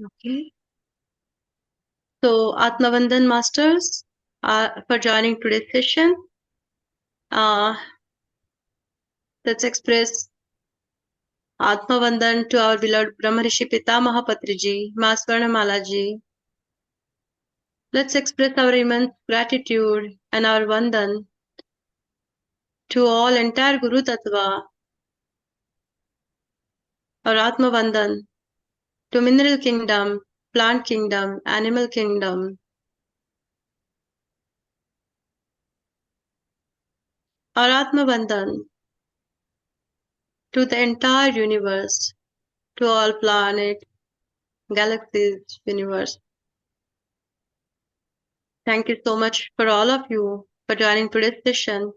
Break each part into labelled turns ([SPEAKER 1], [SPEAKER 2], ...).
[SPEAKER 1] Okay. So, Atmavandan Masters, for joining today's session. Uh, let's express Atmavandan to our beloved Brahmarishi Pitamaha Patriji, Masvarna Malaji. Let's express our immense gratitude and our Vandan to all entire Guru Tattva, our Atma Vandan, to mineral kingdom, plant kingdom, animal kingdom, our Atma Vandan, to the entire universe, to all planets, galaxies, universe. Thank you so much for all of you for joining today's session.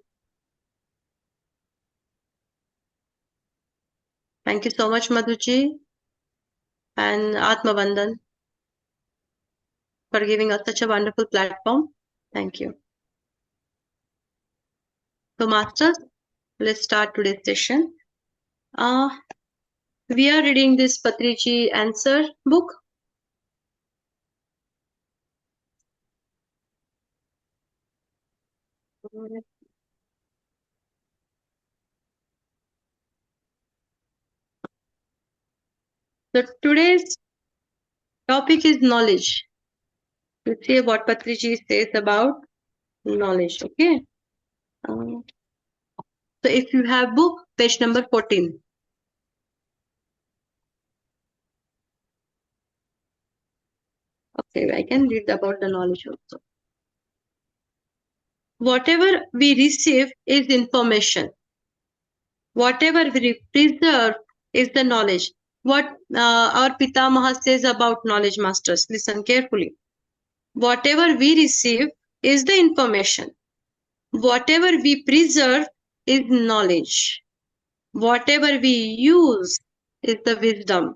[SPEAKER 1] Thank you so much, Madhuji and Atma Vandan, for giving us such a wonderful platform. Thank you. So, Masters, let's start today's session. We are reading this Patriji answer book. So today's topic is knowledge. Let's see what Patriji says about knowledge. Okay. So if you have book, page number 14. Okay, I can read about the knowledge also. Whatever we receive is information. Whatever we preserve is the knowledge. What our Pitamaha says about knowledge, masters, listen carefully. Whatever we receive is the information. Whatever we preserve is knowledge. Whatever we use is the wisdom.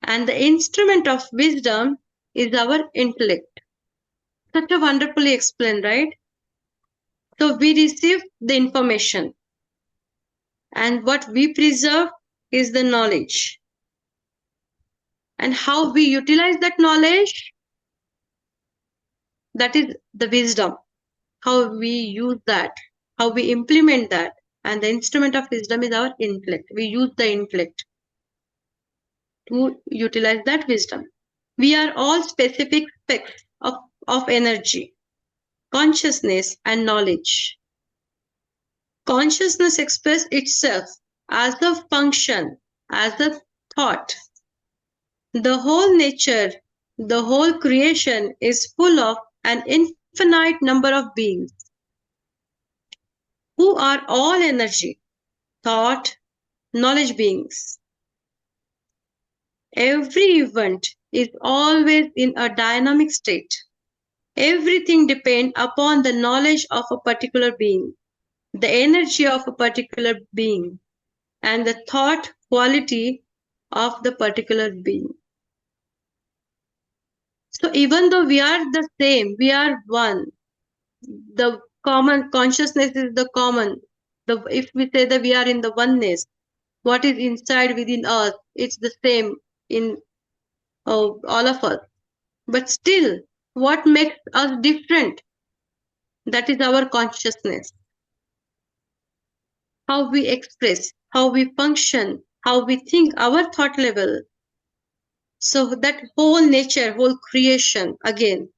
[SPEAKER 1] And the instrument of wisdom is our intellect. Such a wonderfully explained, right? So we receive the information. And what we preserve is the knowledge. And how we utilize that knowledge, that is the wisdom. How we use that, how we implement that. And the instrument of wisdom is our intellect. We use the intellect to utilize that wisdom. We are all specific specks of energy, consciousness, and knowledge. Consciousness expresses itself as a function, as a thought. The whole nature, the whole creation is full of an infinite number of beings who are all energy, thought, knowledge beings. Every event is always in a dynamic state. Everything depends upon the knowledge of a particular being, the energy of a particular being, and the thought quality of the particular being. So even though we are the same, we are one. The common consciousness is the common. If we say that we are in the oneness, what is inside within us, it's the same in all of us. But still, what makes us different? That is our consciousness. How we express, how we function, how we think, our thought level. So that whole nature, whole creation, again,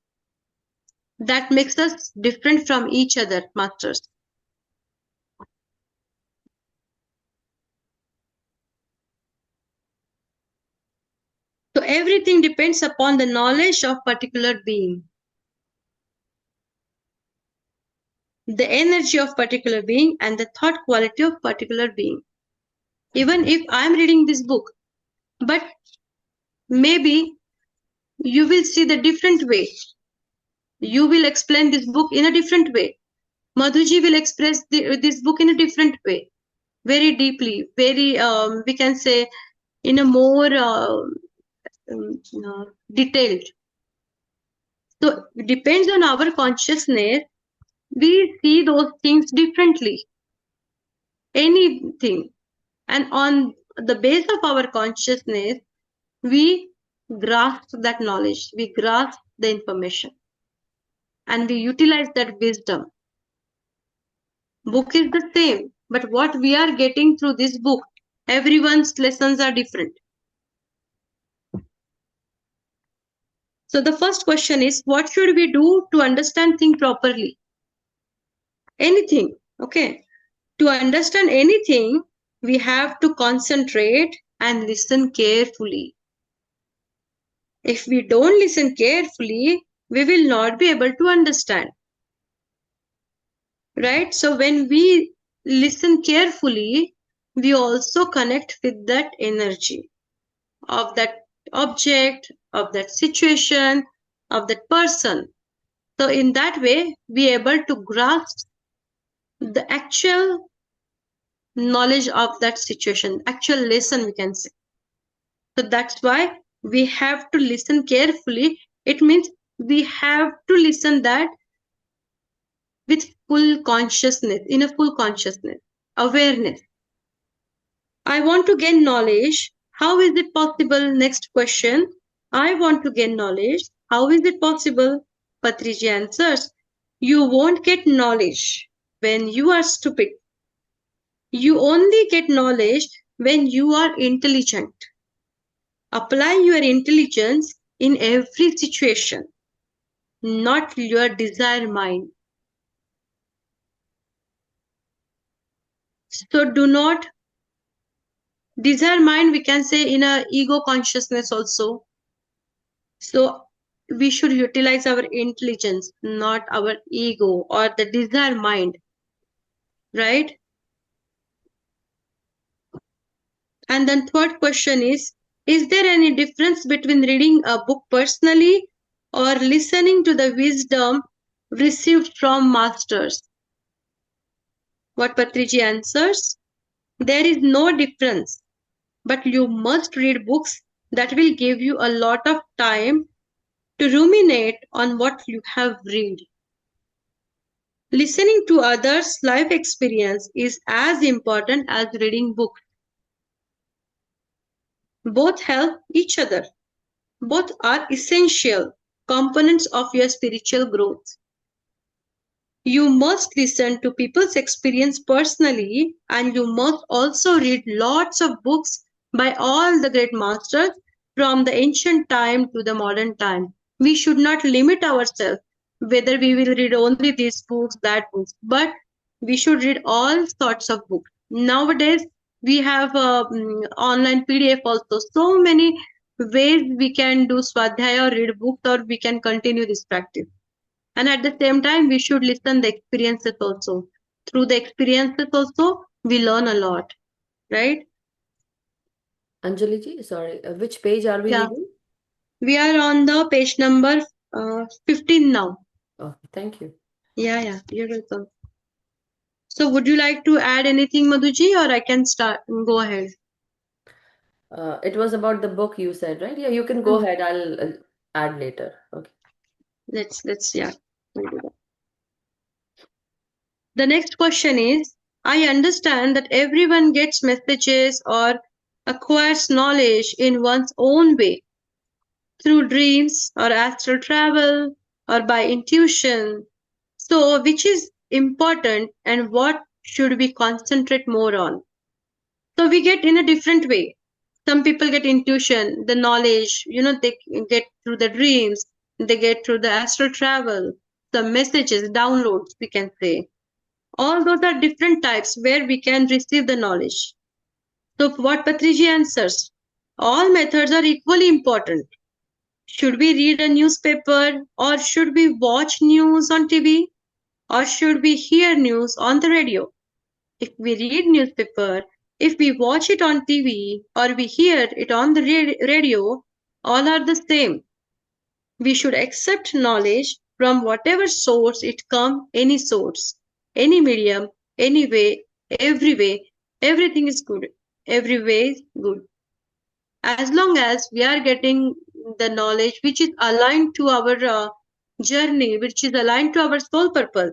[SPEAKER 1] that makes us different from each other, masters. So everything depends upon the knowledge of particular being, the energy of particular being, and the thought quality of particular being. Even if I'm reading this book, but maybe you will see the different way. You will explain this book in a different way. Madhuji will express this book in a different way, very deeply, very, we can say, in a more detailed. So it depends on our consciousness. We see those things differently. Anything. And on the base of our consciousness, we grasp that knowledge, we grasp the information, and we utilize that wisdom. Book is the same, but what we are getting through this book, everyone's lessons are different. So the first question is, what should we do to understand things properly? Anything, okay? To understand anything, we have to concentrate and listen carefully. If we don't listen carefully, we will not be able to understand. Right? So when we listen carefully, we also connect with that energy of that object, of that situation, of that person. So in that way, we are able to grasp the actual knowledge of that situation, actual lesson we can say. So that's why we have to listen carefully. It means we have to listen that with full consciousness, in a full consciousness, awareness. I want to gain knowledge. How is it possible? Next question. I want to gain knowledge. How is it possible? Patriji answers. You won't get knowledge when you are stupid. You only get knowledge when you are intelligent. Apply your intelligence in every situation, not your desire mind. So do not desire mind, we can say in a ego consciousness also. So we should utilize our intelligence, not our ego or the desire mind, right? And then third question is there any difference between reading a book personally or listening to the wisdom received from masters? What Patriji answers? There is no difference, but you must read books that will give you a lot of time to ruminate on what you have read. Listening to others' life experience is as important as reading books. Both help each other. Both are essential components of your spiritual growth. You must listen to people's experience personally, and you must also read lots of books by all the great masters from the ancient time to the modern time. We should not limit ourselves whether we will read only these books, that books, but we should read all sorts of books. Nowadays, we have online PDF also. So many ways we can do swadhyaya or read books, or we can continue this practice. And at the same time, we should listen the experiences also. Through the experiences also, we learn a lot, right?
[SPEAKER 2] Anjali ji, sorry, which page are we reading?
[SPEAKER 1] We are on the page number 15 now.
[SPEAKER 2] Okay, thank you.
[SPEAKER 1] Yeah, you're welcome. So would you like to add anything, Madhuji, or I can start? Go ahead.
[SPEAKER 2] It was about the book you said, right? Yeah, you can go ahead. I'll add later. Okay.
[SPEAKER 1] Let's yeah. We'll do that. The next question is, I understand that everyone gets messages or acquires knowledge in one's own way, through dreams or astral travel or by intuition. So, which is important and what should we concentrate more on? So, we get in a different way. Some people get intuition, the knowledge, they get through the dreams, they get through the astral travel, the messages, downloads, we can say. All those are different types where we can receive the knowledge. So, what Patriji answers? All methods are equally important. Should we read a newspaper, or should we watch news on TV, or should we hear news on the radio? If we read newspaper, if we watch it on TV, or we hear it on the radio, all are the same. We should accept knowledge from whatever source it comes, any source, any medium, any way, every way, everything is good. Every way is good. As long as we are getting the knowledge which is aligned to our journey, which is aligned to our soul purpose,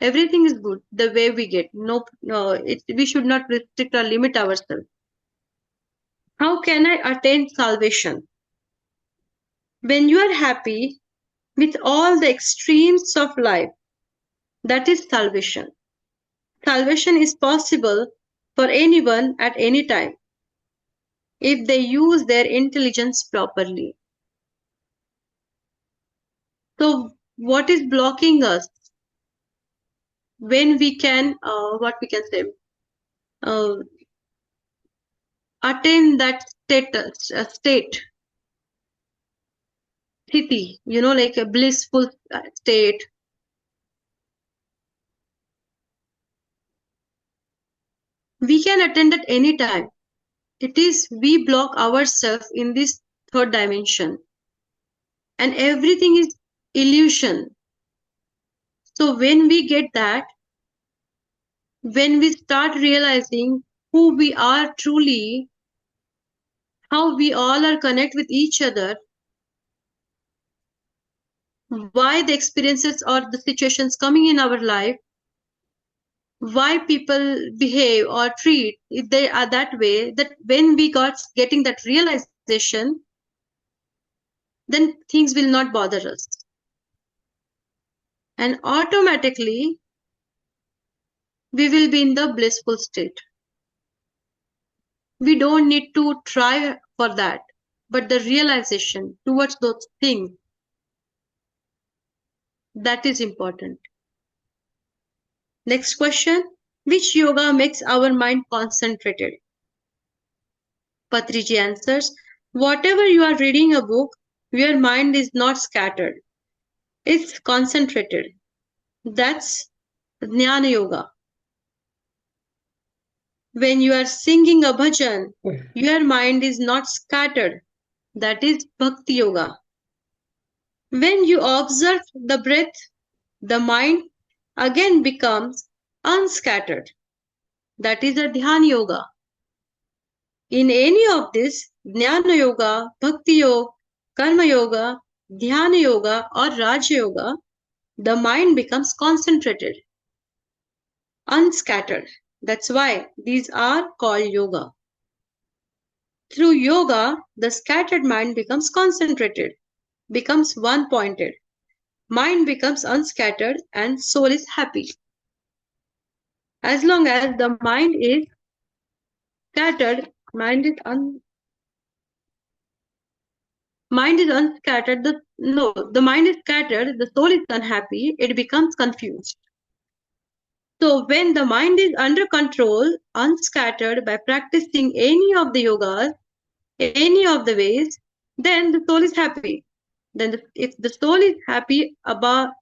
[SPEAKER 1] everything is good the way we get. No, we should not restrict or limit ourselves. How can I attain salvation? When you are happy with all the extremes of life, that is salvation. Salvation is possible for anyone at any time if they use their intelligence properly. So, what is blocking us when we can, what we can say, uh, attain that state, sthiti, like a blissful state? We can attain at any time. It is we block ourselves in this third dimension, and everything is illusion. So when we get that, when we start realizing who we are truly, how we all are connected with each other, why the experiences or the situations coming in our life, why people behave or treat if they are that way, that when we got getting that realization, then things will not bother us. And automatically we will be in the blissful state. We don't need to try for that, but the realization towards those things, that is important. Next question. Which yoga makes our mind concentrated? Patriji answers, whatever you are reading a book, your mind is not scattered. It's concentrated. That's Jnana Yoga. When you are singing a bhajan, your mind is not scattered. That is Bhakti Yoga. When you observe the breath, the mind again becomes unscattered. That is a Dhyana Yoga. In any of this, Jnana Yoga, Bhakti Yoga, Karma Yoga, Dhyana Yoga, or Raja Yoga, the mind becomes concentrated, unscattered. That's why these are called yoga. Through yoga, the scattered mind becomes concentrated, becomes one pointed. Mind becomes unscattered and soul is happy. As long as the mind is scattered, mind is unscattered, the mind is scattered, the soul is unhappy, it becomes confused. So when the mind is under control, unscattered by practicing any of the yogas, any of the ways, then the soul is happy. If the soul is happy about,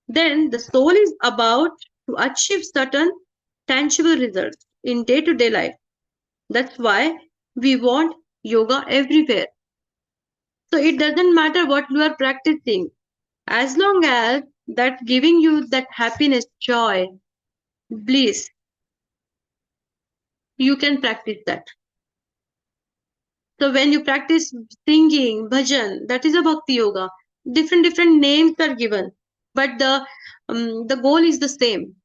[SPEAKER 1] then the soul is about to achieve certain tangible results in day-to-day life. That's why we want yoga everywhere. So it doesn't matter what you are practicing, as long as that giving you that happiness, joy, bliss, you can practice that. So when you practice singing, bhajan, that is a bhakti yoga. Different names are given, but the goal is the same: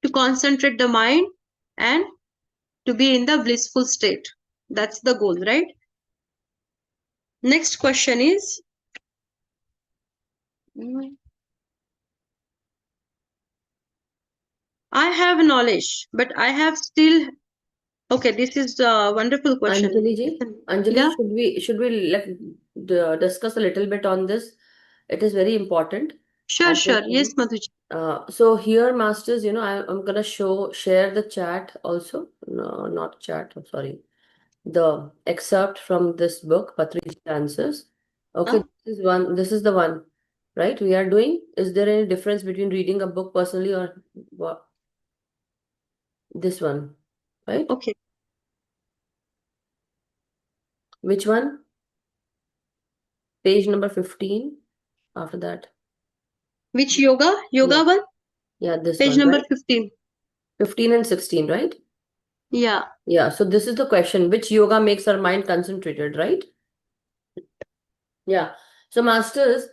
[SPEAKER 1] to concentrate the mind and to be in the blissful state. That's the goal, right? Next question is, I have knowledge, but I have still. Okay, this is a wonderful question.
[SPEAKER 2] Anjali,
[SPEAKER 1] Yeah,
[SPEAKER 2] discuss a little bit on this? It is very important.
[SPEAKER 1] sure. Yes, Madhuji.
[SPEAKER 2] So here, masters, I'm gonna share the chat also. No, not chat. I'm sorry. The excerpt from this book, Patri's Answers. Okay,
[SPEAKER 1] Yeah.
[SPEAKER 2] This is the one, right? We are doing. Is there any difference between reading a book personally or what? This one, right?
[SPEAKER 1] Okay.
[SPEAKER 2] Which one? Page number 15. After that.
[SPEAKER 1] Which yoga? Yoga
[SPEAKER 2] Yeah.
[SPEAKER 1] one?
[SPEAKER 2] Yeah, this
[SPEAKER 1] Page
[SPEAKER 2] one,
[SPEAKER 1] number
[SPEAKER 2] right?
[SPEAKER 1] 15.
[SPEAKER 2] 15 and 16, right?
[SPEAKER 1] Yeah.
[SPEAKER 2] Yeah, so this is the question. Which yoga makes our mind concentrated, right? Yeah. So, masters,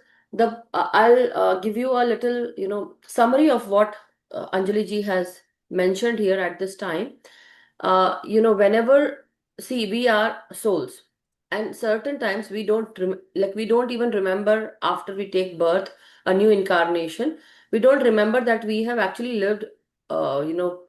[SPEAKER 2] I'll give you a little, summary of what Anjali ji has mentioned here at this time. Whenever see, we are souls, and certain times we don't we don't even remember after we take birth, a new incarnation. We don't remember that we have actually lived, you know,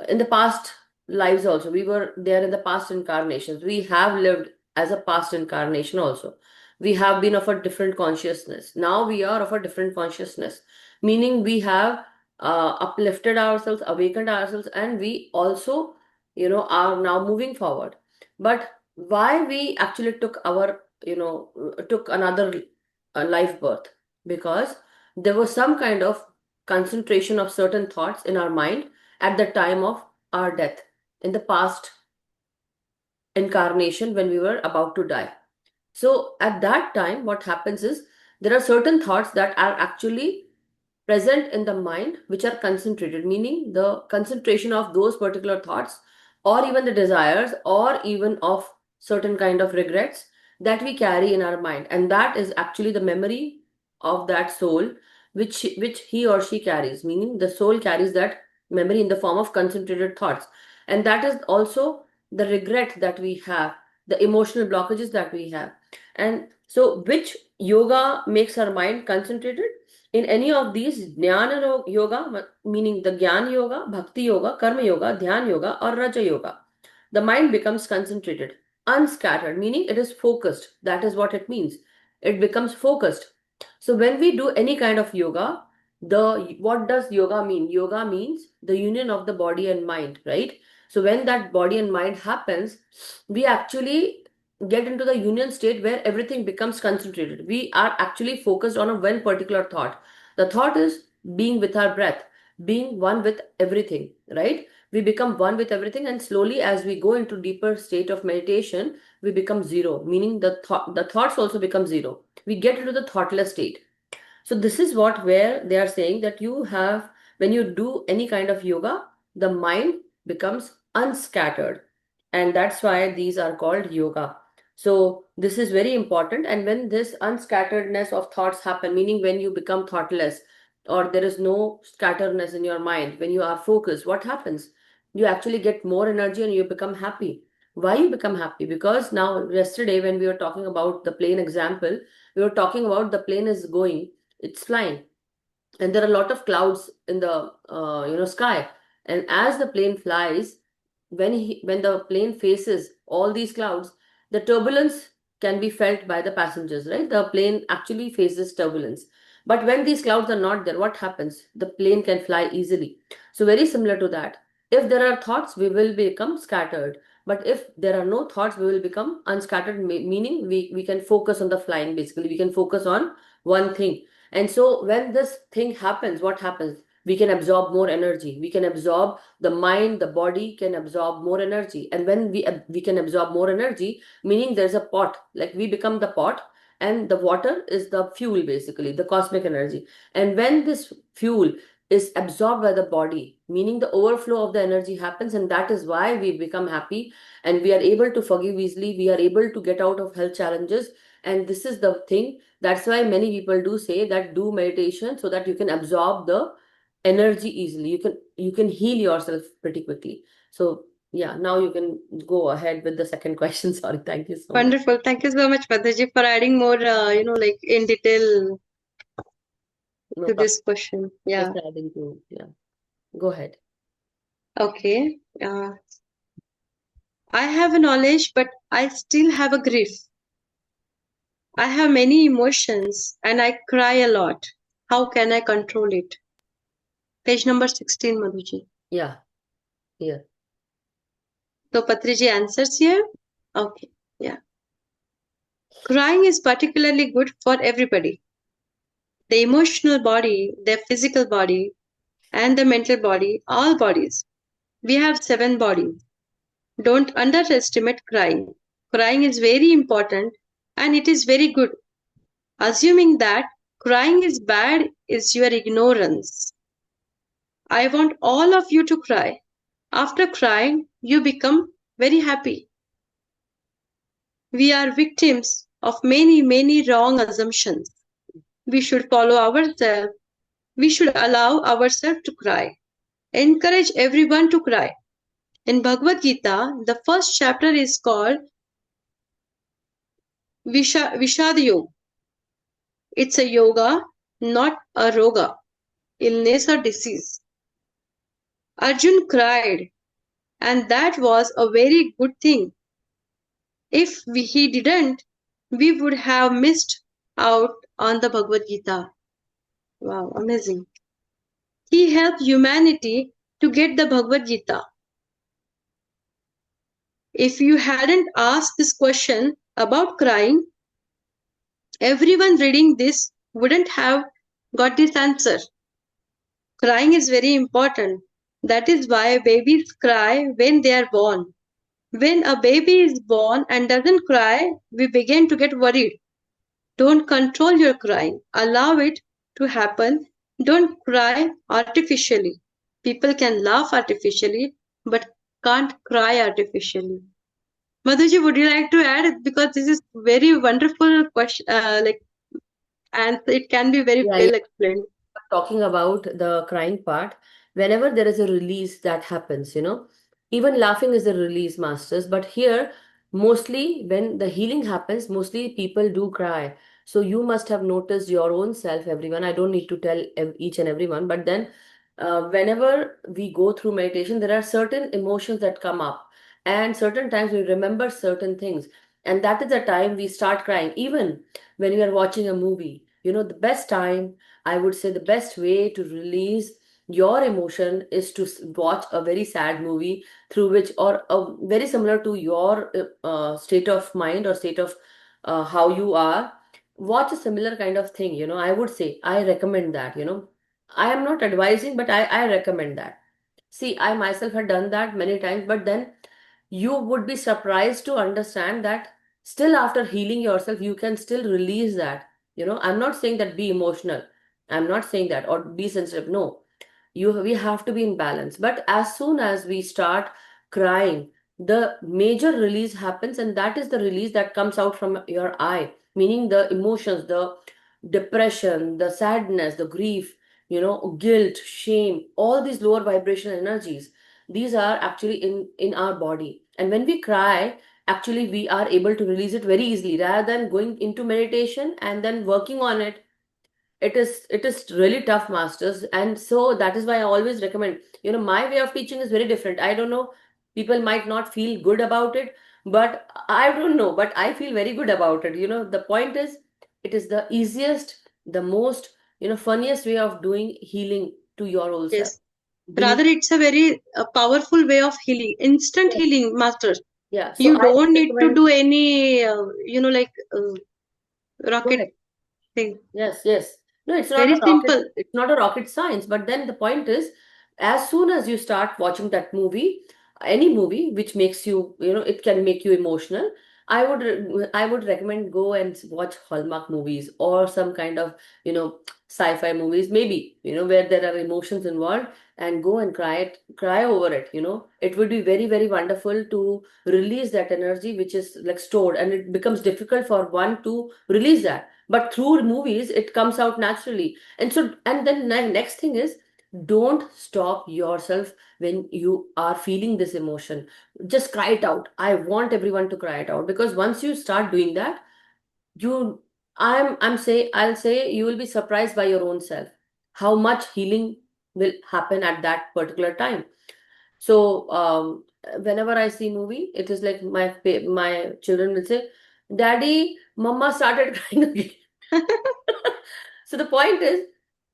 [SPEAKER 2] in the past lives also. We were there in the past incarnations. We have lived as a past incarnation also. We have been of a different consciousness. Now we are of a different consciousness, meaning we have uplifted ourselves, awakened ourselves, and we also, you know, are now moving forward. But why we actually took our, you know, took another life birth? Because there was some kind of concentration of certain thoughts in our mind at the time of our death, in the past incarnation when we were about to die. So at that time, what happens is there are certain thoughts that are actually present in the mind which are concentrated, meaning the concentration of those particular thoughts, or even the desires, or even of certain kind of regrets that we carry in our mind. And that is actually the memory of that soul which he or she carries, meaning the soul carries that memory in the form of concentrated thoughts. And that is also the regret that we have, the emotional blockages that we have. And so which yoga makes our mind concentrated? In any of these, Jnana Yoga, meaning the Gyan Yoga, Bhakti Yoga, Karma Yoga, Dhyan Yoga, or Raja Yoga, the mind becomes concentrated, unscattered, meaning it is focused. That is what it means. It becomes focused. So when we do any kind of yoga, the what does yoga mean? Yoga means the union of the body and mind, right? So when that body and mind happens, we actually get into the union state where everything becomes concentrated. We are actually focused on a one particular thought. The thought is being with our breath, being one with everything, right? We become one with everything, and slowly as we go into deeper state of meditation, we become zero, meaning the thoughts also become zero. We get into the thoughtless state. So this is what where they are saying that you have, when you do any kind of yoga, the mind becomes unscattered. And that's why these are called yoga. So this is very important. And when this unscatteredness of thoughts happen, meaning when you become thoughtless, or there is no scatteredness in your mind, when you are focused, what happens? You actually get more energy and you become happy. Why you become happy? Because now yesterday when we were talking about the plane example, we were talking about the plane is going, it's flying, and there are a lot of clouds in the sky. And as the plane flies, when the plane faces all these clouds, the turbulence can be felt by the passengers, right? The plane actually faces turbulence. But when these clouds are not there, what happens? The plane can fly easily. So very similar to that, if there are thoughts, we will become scattered. But if there are no thoughts, we will become unscattered, meaning we can focus on the flying. Basically, we can focus on one thing. And so when this thing happens, what happens? We can absorb more energy. We can absorb, the mind, the body can absorb more energy. And when we can absorb more energy, meaning there's a pot, like we become the pot, and the water is the fuel, basically, the cosmic energy. And when this fuel is absorbed by the body, meaning the overflow of the energy happens, and that is why we become happy, and we are able to forgive easily, we are able to get out of health challenges. And this is the thing, that's why many people do say that do meditation so that you can absorb the energy easily. You can heal yourself pretty quickly. So yeah, now you can go ahead with the second question. Sorry, thank you so much.
[SPEAKER 1] Wonderful. Thank you so much, Patraji, for adding more, like in detail
[SPEAKER 2] No
[SPEAKER 1] to
[SPEAKER 2] problem.
[SPEAKER 1] this question. Yeah.
[SPEAKER 2] Just adding to, yeah. Go ahead.
[SPEAKER 1] Okay. I have a knowledge, but I still have a grief. I have many emotions and I cry a lot. How can I control it? Page number 16, Madhuji.
[SPEAKER 2] Yeah, yeah.
[SPEAKER 1] So Patriji answers here. Okay. Yeah. Crying is particularly good for everybody. The emotional body, the physical body, and the mental body, all bodies. We have 7 bodies. Don't underestimate crying. Crying is very important and it is very good. Assuming that crying is bad is your ignorance. I want all of you to cry. After crying, you become very happy. We are victims of many, many wrong assumptions. We should follow ourselves. We should allow ourselves to cry. Encourage everyone to cry. In Bhagavad Gita, the first chapter is called Vishad Yoga. It's a yoga, not a roga, illness or disease. Arjun cried, and that was a very good thing. If he didn't, we would have missed out on the Bhagavad Gita. Wow, amazing. He helped humanity to get the Bhagavad Gita. If you hadn't asked this question about crying, everyone reading this wouldn't have got this answer. Crying is very important. That is why babies cry when they are born. When a baby is born and doesn't cry, we begin to get worried. Don't control your crying. Allow it to happen. Don't cry artificially. People can laugh artificially, but can't cry artificially. Madhuji, would you like to add? Because this is very wonderful question, and it can be very
[SPEAKER 2] Yeah, yeah.
[SPEAKER 1] well explained.
[SPEAKER 2] Talking about the crying part, whenever there is a release that happens, even laughing is a release, masters. But here, mostly when the healing happens, mostly people do cry. So you must have noticed your own self, everyone. I don't need to tell each and everyone, but then whenever we go through meditation, there are certain emotions that come up, and certain times we remember certain things, and that is the time we start crying. Even when we are watching a movie, the best time, I would say, the best way to release your emotion is to watch a very sad movie through which, or very similar to your state of mind or state of how you are. Watch a similar kind of thing. I would say, I recommend that. I am not advising, but I recommend that. See, I myself had done that many times, but then you would be surprised to understand that still after healing yourself, you can still release that. I'm not saying that be emotional. I'm not saying that or be sensitive. No, we have to be in balance. But as soon as we start crying, the major release happens, and that is the release that comes out from your eye, meaning the emotions, the depression, the sadness, the grief, guilt, shame, all these lower vibration energies, these are actually in our body. And when we cry, actually we are able to release it very easily, rather than going into meditation and then working on it. It is really tough, masters. And so that is why I always recommend, my way of teaching is very different. I don't know, people might not feel good about it, but I don't know, but I feel very good about it. The point is, it is the easiest, the most, funniest way of doing healing to your old self.
[SPEAKER 1] Yes.
[SPEAKER 2] Be
[SPEAKER 1] Rather, it's a very powerful way of healing, instant
[SPEAKER 2] Yes.
[SPEAKER 1] healing, master.
[SPEAKER 2] Yeah, so
[SPEAKER 1] You
[SPEAKER 2] I
[SPEAKER 1] don't
[SPEAKER 2] would
[SPEAKER 1] need to
[SPEAKER 2] recommend.
[SPEAKER 1] do any,
[SPEAKER 2] Go
[SPEAKER 1] rocket
[SPEAKER 2] ahead.
[SPEAKER 1] thing.
[SPEAKER 2] Yes, yes. No, it's not
[SPEAKER 1] Very
[SPEAKER 2] a rocket.
[SPEAKER 1] simple.
[SPEAKER 2] It's not a rocket science. But then the point is, as soon as you start watching that movie, any movie which makes you, it can make you emotional. I would recommend go and watch Hallmark movies or some kind of, sci-fi movies, maybe, where there are emotions involved, and go and cry over it. It would be very, very wonderful to release that energy which is like stored, and it becomes difficult for one to release that, but through movies it comes out naturally. And then next thing is, don't stop yourself when you are feeling this emotion. Just cry it out. I want everyone to cry it out, because once you start doing that, you I'll say you will be surprised by your own self how much healing will happen at that particular time. So whenever I see movie, it is like my children will say, "Daddy, Mama started crying again." So the point is,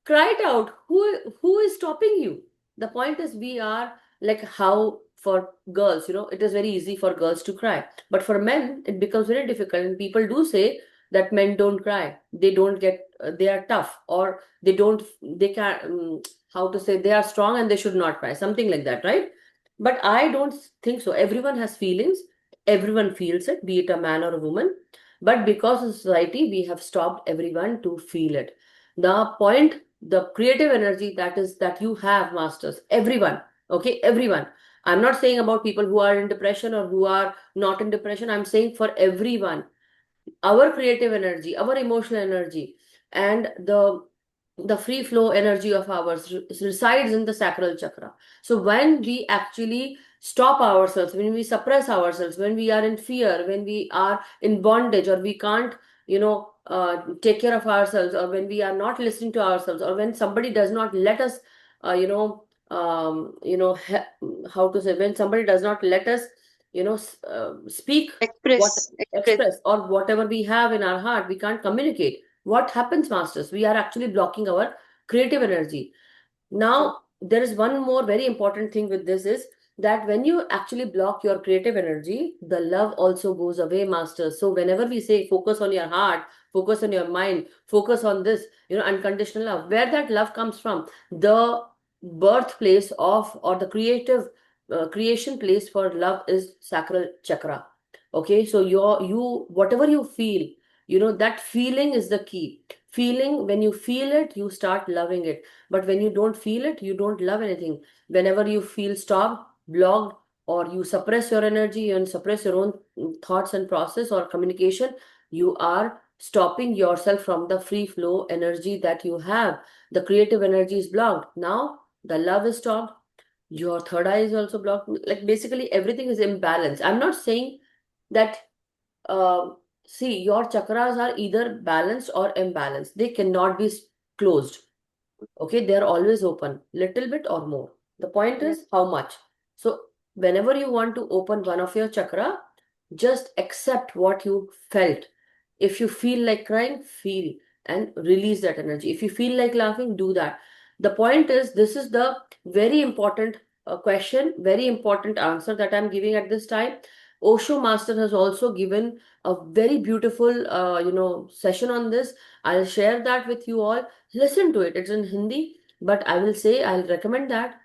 [SPEAKER 2] cry it out. Who is stopping you? The point is, we are like, how for girls, it is very easy for girls to cry, but for men it becomes very difficult. And people do say that men don't cry. They don't get. They are tough, or they don't. They can. How to say, they are strong and they should not cry. Something like that, right? But I don't think so. Everyone has feelings. Everyone feels it, be it a man or a woman. But because of society, we have stopped everyone to feel it. The point, the creative energy that you have, masters, everyone, okay, everyone. I'm not saying about people who are in depression or who are not in depression. I'm saying for everyone, our creative energy, our emotional energy, and the free flow energy of ours resides in the sacral chakra. So when we actually stop ourselves, when we suppress ourselves, when we are in fear, when we are in bondage, or we can't, take care of ourselves, or when we are not listening to ourselves, or when somebody does not let us, uh, you know, how to say, when somebody does not let us, speak what
[SPEAKER 1] Express.
[SPEAKER 2] express, or whatever we have in our heart, we can't communicate. What happens, masters? We are actually blocking our creative energy. Now, there is one more very important thing with this is that when you actually block your creative energy, the love also goes away, masters. So whenever we say focus on your heart, focus on your mind, focus on this, unconditional love, where that love comes from, the birthplace of, or the creative creation place for love is sacral chakra. Okay, so you whatever you feel, that feeling is the key. Feeling, when you feel it, you start loving it. But when you don't feel it, you don't love anything. Whenever you feel stopped, blocked, or you suppress your energy and suppress your own thoughts and process or communication, you are stopping yourself from the free flow energy that you have. The creative energy is blocked. Now the love is stopped. Your third eye is also blocked. Like basically everything is imbalanced. I'm not saying that, uh, see, your chakras are either balanced or imbalanced. They cannot be closed. Okay, they're always open, little bit or more. The point
[SPEAKER 1] Yeah.
[SPEAKER 2] is how much. So whenever you want to open one of your chakra, just accept what you felt. If you feel like crying, feel and release that energy. If you feel like laughing, do that. The point is, this is the very important question, very important answer that I'm giving at this time. Osho master has also given a very beautiful session on this. I'll share that with you all. Listen to it. It's in Hindi, but I will say, I'll recommend that.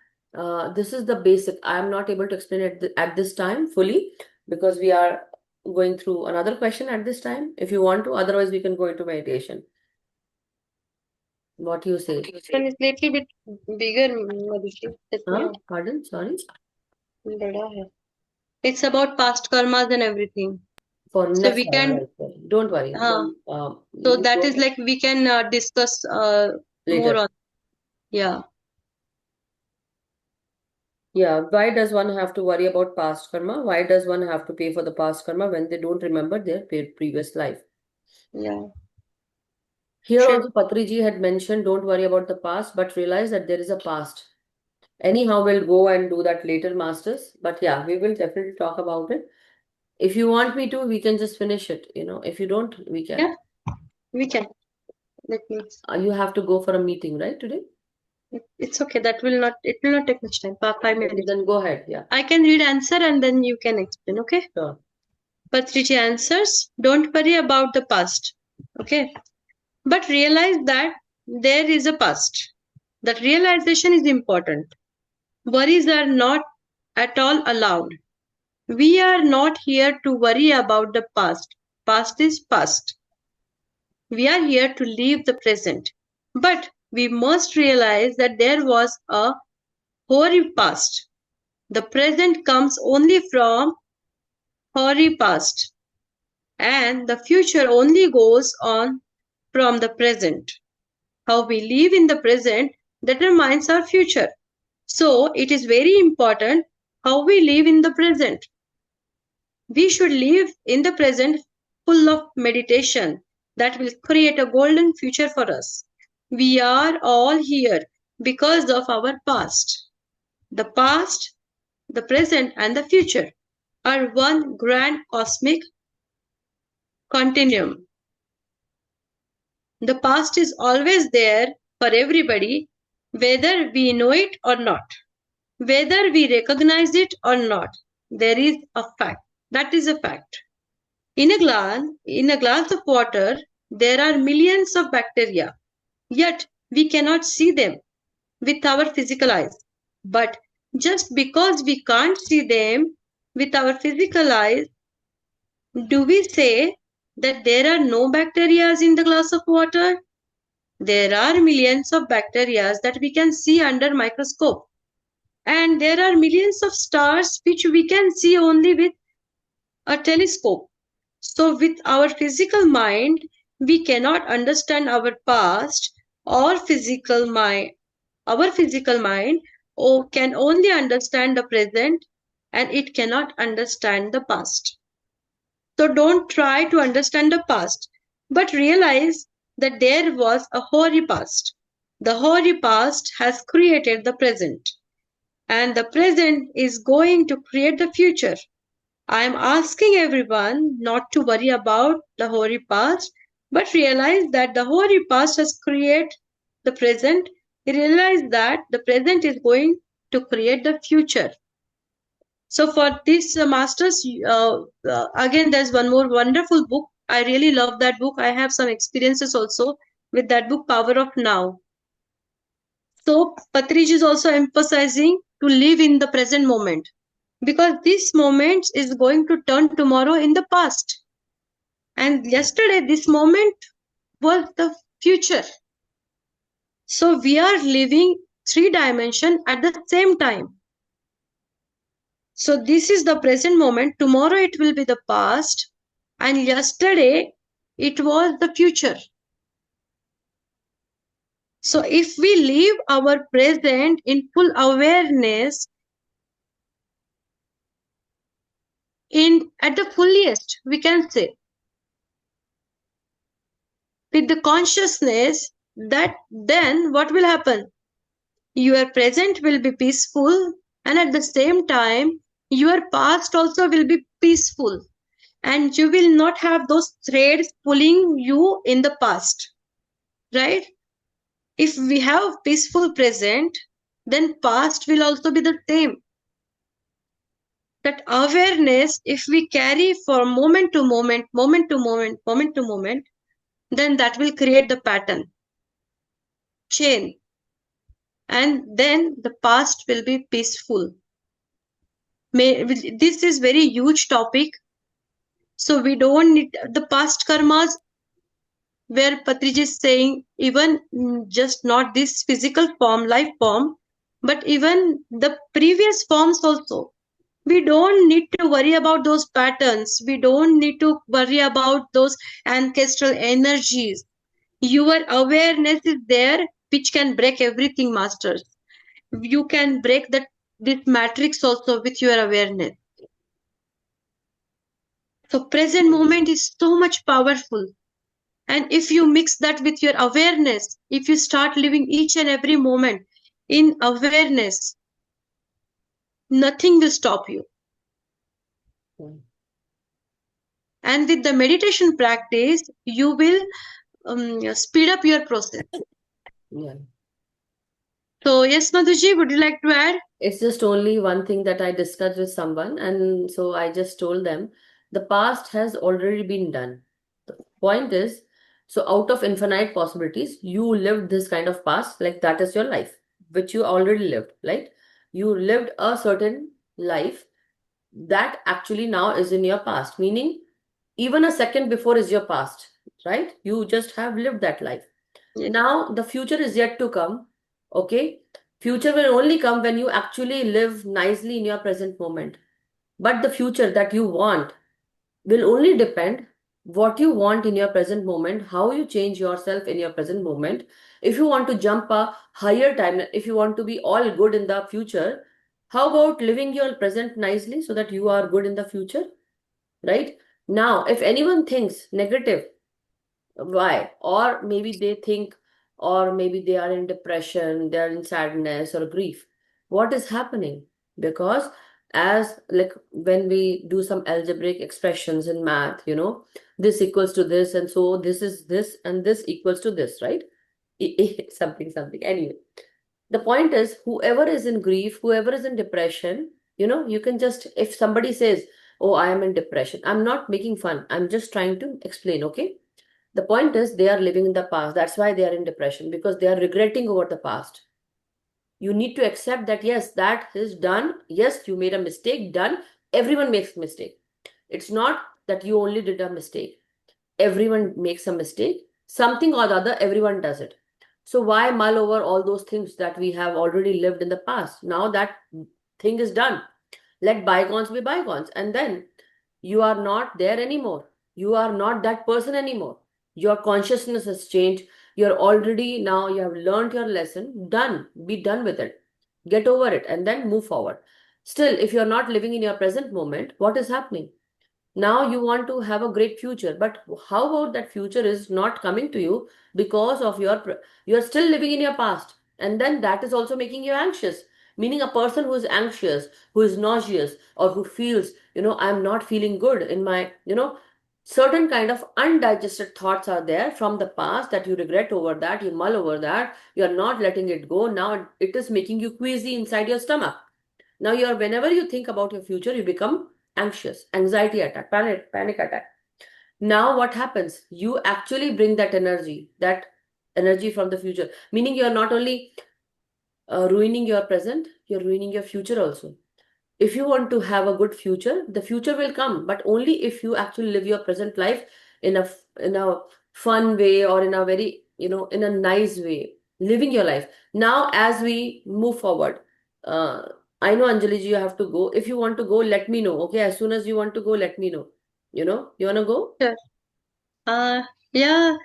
[SPEAKER 2] This is the basic. I am not able to explain it at this time fully, because we are going through another question at this time. If you want to, otherwise we can go into meditation. What do you say?
[SPEAKER 1] This one is little bit bigger, Madhushi.
[SPEAKER 2] Huh? Pardon? Sorry.
[SPEAKER 1] बड़ा है. It's about past karmas and everything.
[SPEAKER 2] For
[SPEAKER 1] So
[SPEAKER 2] next
[SPEAKER 1] we
[SPEAKER 2] time,
[SPEAKER 1] can,
[SPEAKER 2] I'll say. Don't worry.
[SPEAKER 1] uh,
[SPEAKER 2] Then,
[SPEAKER 1] so
[SPEAKER 2] you
[SPEAKER 1] that
[SPEAKER 2] go
[SPEAKER 1] is like we can discuss more
[SPEAKER 2] later.
[SPEAKER 1] on. Yeah.
[SPEAKER 2] Yeah. Why does one have to worry about past karma? Why does one have to pay for the past karma when they don't remember their previous life?
[SPEAKER 1] Yeah.
[SPEAKER 2] Here
[SPEAKER 1] Sure.
[SPEAKER 2] also, Patri ji had mentioned, don't worry about the past, but realize that there is a past. Anyhow, we'll go and do that later, masters. But yeah, we will definitely talk about it. If you want me to, we can just finish it. If you don't, we can.
[SPEAKER 1] Yeah, we can. Let me.
[SPEAKER 2] You have to go for a meeting, right, today?
[SPEAKER 1] It's okay. That will not. It will not take much time. 5 minutes.
[SPEAKER 2] Then go ahead. Yeah,
[SPEAKER 1] I can read answer and then you can explain. Okay.
[SPEAKER 2] sure.
[SPEAKER 1] Patricia answers. Don't worry about the past. Okay. But realize that there is a past. That realization is important. Worries are not at all allowed. We are not here to worry about the past. Past is past. We are here to live the present. But we must realize that there was a hoary past. The present comes only from hoary past, and the future only goes on from the present. How we live in the present determines our future. So it is very important how we live in the present. We should live in the present full of meditation that will create a golden future for us. We are all here because of our past. The past, the present, and the future are one grand cosmic continuum. The past is always there for everybody, whether we know it or not, whether we recognize it or not. There is a fact. That is a fact. In a glass of water, there are millions of bacteria, yet we cannot see them with our physical eyes. But just because we can't see them with our physical eyes, do we say that there are no bacteria in the glass of water? There are millions of bacteria that we can see under microscope. And there are millions of stars which we can see only with a telescope. So with our physical mind, we cannot understand our past or physical mind. Our physical mind can only understand the present and it cannot understand the past. So don't try to understand the past, but realize that there was a hoary past. The hoary past has created the present, and the present is going to create the future. I am asking everyone not to worry about the hoary past, but realize that the hoary past has created the present. Realize that the present is going to create the future. So for this masters, again, there's one more wonderful book. I really love that book. I have some experiences also with that book, Power of Now. So Patrij is also emphasizing to live in the present moment, because this moment is going to turn tomorrow in the past. And yesterday, this moment was the future. So we are living three dimensions at the same time. So this is the present moment. Tomorrow it will be the past. And yesterday it was the future. So if we live our present in full awareness, in at the fullest, we can say, with the consciousness, that then what will happen? Your present will be peaceful, and at the same time, your past also will be peaceful, and you will not have those threads pulling you in the past, right? If we have peaceful present, then past will also be the same. That awareness, if we carry for moment to moment, moment to moment, moment to moment, then that will create the pattern, chain, and then the past will be peaceful. This is very huge topic, so we don't need the past karmas, where Patriji is saying even just not this physical form, life form, but even the previous forms also. We don't need to worry about those patterns. We don't need to worry about those ancestral energies. Your awareness is there, which can break everything, masters. You can break this matrix also with your awareness. So present moment is so much powerful. And if you mix that with your awareness, if you start living each and every moment in awareness, nothing will stop you. And with the meditation practice, you will speed up your process.
[SPEAKER 2] Yeah.
[SPEAKER 1] So, yes, Madhuji, would you like to add?
[SPEAKER 2] It's just only one thing that I discussed with someone, and so I just told them the past has already been done. The point is, so out of infinite possibilities, you lived this kind of past, like that is your life, which you already lived, right? You lived a certain life that actually now is in your past, meaning even a second before is your past, right? You just have lived that life.
[SPEAKER 1] Yes.
[SPEAKER 2] Now the future is yet to come, okay? Future will only come when you actually live nicely in your present moment. But the future that you want will only depend what you want in your present moment, how you change yourself in your present moment. If you want to jump a higher time, if you want to be all good in the future, how about living your present nicely so that you are good in the future, right? Now, if anyone thinks negative, why? Or maybe they think, or maybe they are in depression, they are in sadness or grief. What is happening? Because as like when we do some algebraic expressions in math, this equals to this, and so this is this, and this equals to this, right? Something, something. Anyway, the point is, whoever is in grief, whoever is in depression, you can just, if somebody says, oh, I am in depression, I'm not making fun, I'm just trying to explain, okay? The point is, they are living in the past. That's why they are in depression, because they are regretting over the past. You need to accept that, yes, that is done. Yes, you made a mistake, done. Everyone makes mistake. It's not that you only did a mistake. Everyone makes a mistake. Something or the other, everyone does it. So why mull over all those things that we have already lived in the past? Now that thing is done. Let bygones be bygones. And then you are not there anymore. You are not that person anymore. Your consciousness has changed. You're already now, you have learned your lesson. Done. Be done with it. Get over it and then move forward. Still, if you're not living in your present moment, what is happening? Now you want to have a great future, but how about that future is not coming to you because of you're still living in your past, and then that is also making you anxious. Meaning, a person who is anxious, who is nauseous, or who feels, I'm not feeling good in my, certain kind of undigested thoughts are there from the past, that you regret over, that you mull over, that you're not letting it go. Now it is making you queasy inside your stomach. Now whenever you think about your future, you become anxious, anxiety attack, panic attack. Now what happens? You actually bring that energy from the future. Meaning, you're not only ruining your present, you're ruining your future also. If you want to have a good future, the future will come, but only if you actually live your present life in a fun way, or in a very, in a nice way, living your life. Now, as we move forward, uh, I know, Anjali ji, you have to go. If you want to go, let me know. Okay, as soon as you want to go, let me know. You want to go?
[SPEAKER 1] Sure. Uh, yeah,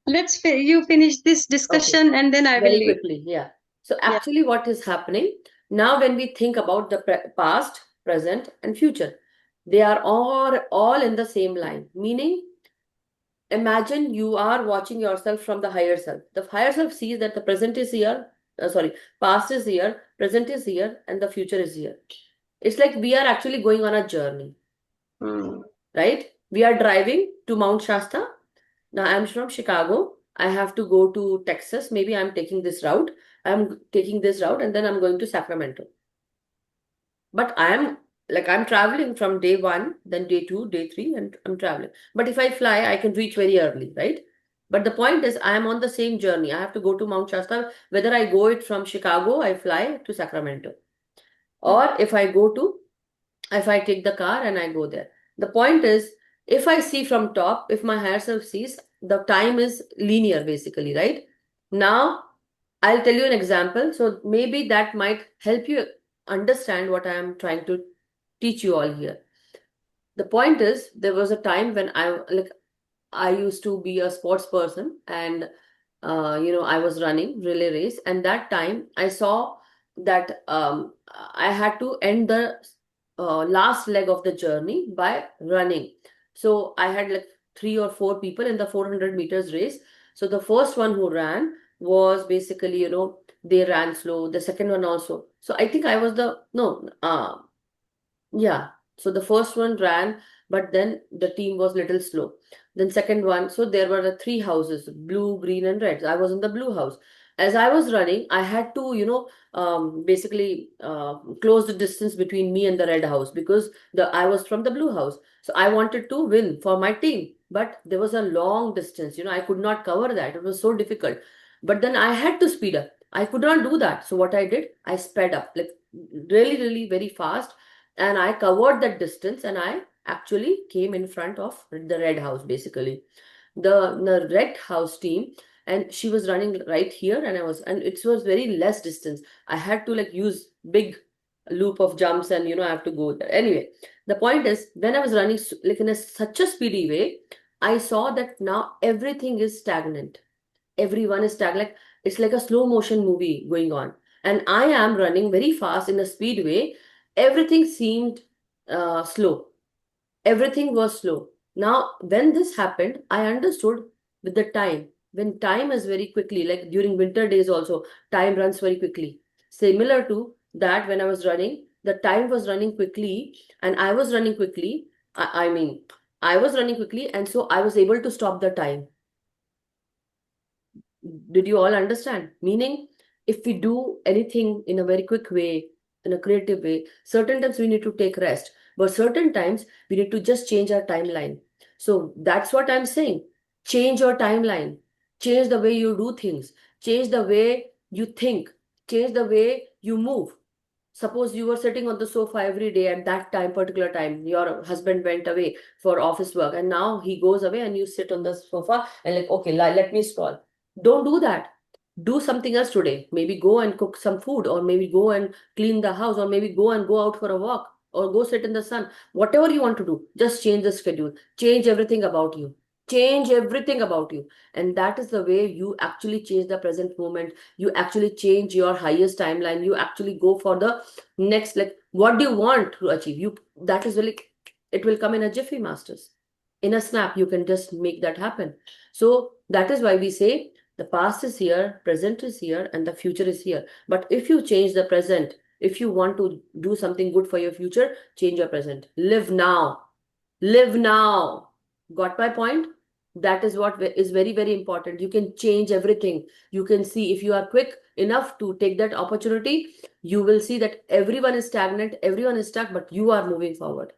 [SPEAKER 1] you finish this
[SPEAKER 2] Okay.
[SPEAKER 1] discussion and then I will
[SPEAKER 2] Very
[SPEAKER 1] leave.
[SPEAKER 2] quickly, yeah. So
[SPEAKER 1] Yeah.
[SPEAKER 2] actually, what is happening now, when we think about the past, present, and future, they are all in the same line. Meaning, imagine you are watching yourself from the higher self. The higher self sees that the present is here, sorry, past is here, present is here, and the future is here. It's like we are actually going on a journey,
[SPEAKER 1] Mm.
[SPEAKER 2] right? We are driving to Mount Shasta. Now I'm from Chicago. I have to go to Texas. Maybe I'm taking this route. I'm taking this route, and then I'm going to Sacramento. But I'm traveling from day one, then day two, day three, and I'm traveling. But if I fly, I can reach very early, right? But the point is, I am on the same journey. I have to go to Mount Shasta. Whether I go it from Chicago, I fly to Sacramento.
[SPEAKER 1] Mm.
[SPEAKER 2] Or if I take the car and I go there. The point is, if I see from top, if my higher self sees, the time is linear basically, right? Now, I'll tell you an example. So maybe that might help you understand what I am trying to teach you all here. The point is, there was a time when I used to be a sports person, and I was running relay race, and that time I saw that I had to end the last leg of the journey by running. So I had like three or four people in the 400 meters race. So the first one who ran was basically, they ran slow. The second one also. So I think I was the no. Yeah. So the first one ran, but then the team was little slow. Then second one, so there were the three houses, blue, green, and red. I was in the blue house. As I was running, I had to, basically close the distance between me and the red house, because the I was from the blue house. So I wanted to win for my team, but there was a long distance. I could not cover that. It was so difficult. But then I had to speed up. I could not do that. So what I did, I sped up, like really, really very fast, and I covered that distance, and I actually came in front of the red house, basically the red house team. And she was running right here, and it was very less distance. I had to like use big loop of jumps, and I have to go there. Anyway, the point is, when I was running like in such a speedy way, I saw that now everything is stagnant. Everyone is tagged, like it's like a slow motion movie going on, and I am running very fast in a speed way. Everything seemed slow. Everything was slow. Now when this happened, I understood with the time, when time is very quickly, like during winter days also, time runs very quickly. Similar to that, when I was running, the time was running quickly, and I was running quickly. I mean, I was running quickly, and so I was able to stop the time. Did you all understand? Meaning, if we do anything in a very quick way, in a creative way, certain times we need to take rest, but certain times we need to just change our timeline. So that's what I'm saying. Change your timeline, change the way you do things, change the way you think, change the way you move. Suppose you were sitting on the sofa every day at that time, particular time, your husband went away for office work, and now he goes away, and you sit on the sofa and like, okay, let me scroll. Don't do that. Do something else today. Maybe go and cook some food, or maybe go and clean the house, or maybe go out for a walk, or go sit in the sun. Whatever you want to do, just change the schedule, change everything about you. change everything about you. And that is the way you actually change the present moment. You actually change your highest timeline. You actually go for the next, like, what do you want to achieve? You, that is really, it will come in a jiffy, masters. In a snap, you can just make that happen. So that is why we say the past is here, present is here, and the future is here. But if you change the present, if you want to do something good for your future, change your present. Live now. Live now. Got my point? That is what is very, very important. You can change everything. You can see, if you are quick enough to take that opportunity, you will see that everyone is stagnant, everyone is stuck, but you are moving forward.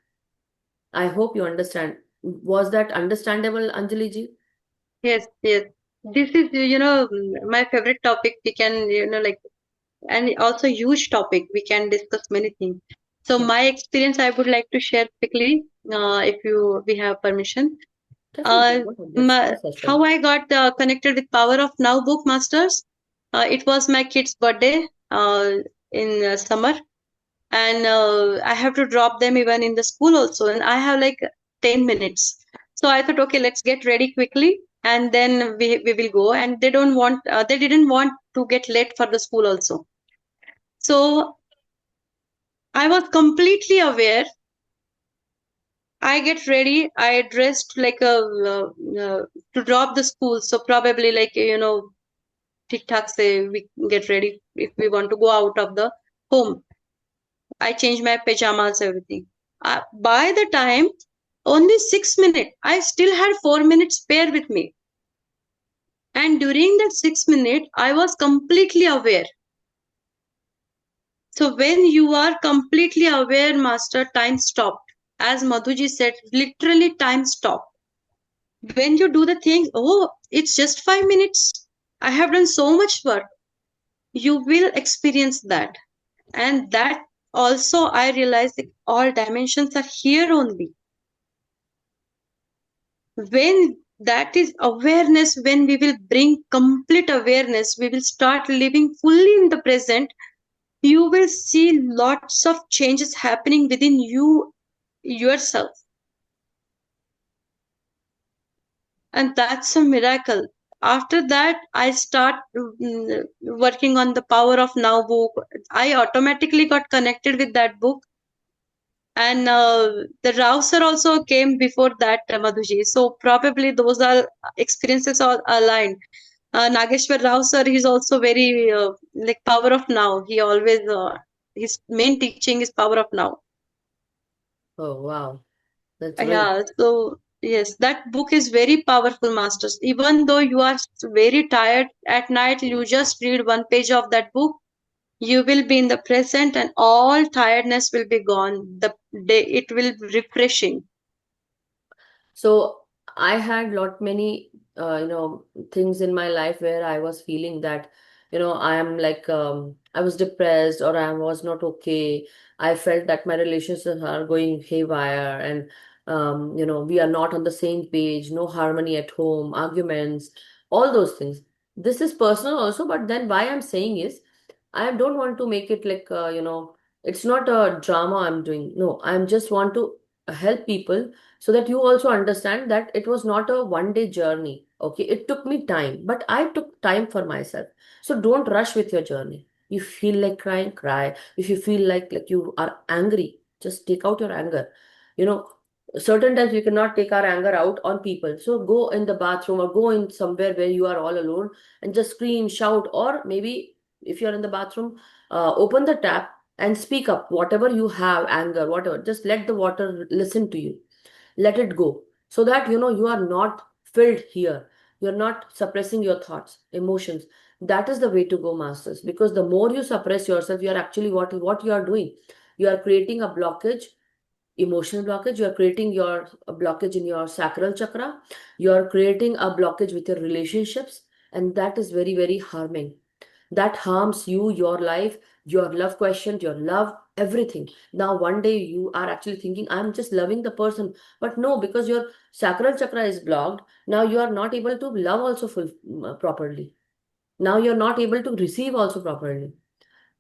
[SPEAKER 2] I hope you understand. Was that understandable, Anjali ji?
[SPEAKER 1] Yes, yes. This is, my favorite topic. We can, like, and also huge topic. We can discuss many things. So
[SPEAKER 2] Yeah,
[SPEAKER 1] my experience, I would like to share quickly, if we have permission.
[SPEAKER 2] definitely.
[SPEAKER 1] Uh,
[SPEAKER 2] Go ahead. Let's have a session.
[SPEAKER 1] how I got connected with Power of Now book masters. It was my kid's birthday in summer, and I have to drop them even in the school also, and I have like 10 minutes. So I thought, okay, let's get ready quickly, and then we will go. And they didn't want to get late for the school also. So I was completely aware. I get ready. I dressed like a to drop the school. So probably like tik tak say we get ready if we want to go out of the home. I change my pajamas, everything. By the time only 6 minutes, I still had 4 minutes spare with me. And during that 6 minutes, I was completely aware. So when you are completely aware, master, time stopped. As Madhuji said, literally time stopped. When you do the thing, oh, it's just 5 minutes. I have done so much work. You will experience that. And that also I realized that all dimensions are here only. When that is awareness, when we will bring complete awareness, we will start living fully in the present. You will see lots of changes happening within you yourself, and that's a miracle. After that, I start working on the Power of Now book. I automatically got connected with that book, and the Rauser also came before that, Madhuji. So probably those are experiences all aligned. Nageshwar Rao sir, he's also very like Power of Now. He always his main teaching is Power of Now.
[SPEAKER 2] Oh, wow. That's very.
[SPEAKER 1] Yeah, so yes, that book is very powerful, masters. Even though you are very tired at night, you just read one page of that book. You will be in the present, and all tiredness will be gone. The day it will be refreshing.
[SPEAKER 2] So I had lot many things in my life where I was feeling that I am like I was depressed or I was not okay. I felt that my relationships are going haywire, and we are not on the same page, no harmony at home, arguments, all those things. This is personal also, but then why I'm saying is I don't want to make it like it's not a drama I'm doing. No, I'm just want to help people so that you also understand that it was not a one day journey. Okay, it took me time, but I took time for myself. So don't rush with your journey. You feel like crying, cry. If you feel like you are angry, just take out your anger. You know, certain times we cannot take our anger out on people. So go in the bathroom or go in somewhere where you are all alone and just scream, shout, or maybe if you're in the bathroom, open the tap and speak up whatever you have, anger, whatever. Just let the water listen to you, let it go, so that you are not filled here, you're not suppressing your thoughts, emotions. That is the way to go, masters, because the more you suppress yourself, you are actually what you are doing, you are creating a blockage, emotional blockage, you are creating your a blockage in your sacral chakra, you are creating a blockage with your relationships, and that is very, very harming. That harms you, your life, your love question, your love, everything. Now one day you are actually thinking I'm just loving the person, but no, because your sacral chakra is blocked, now you are not able to love also properly. Now you're not able to receive also properly.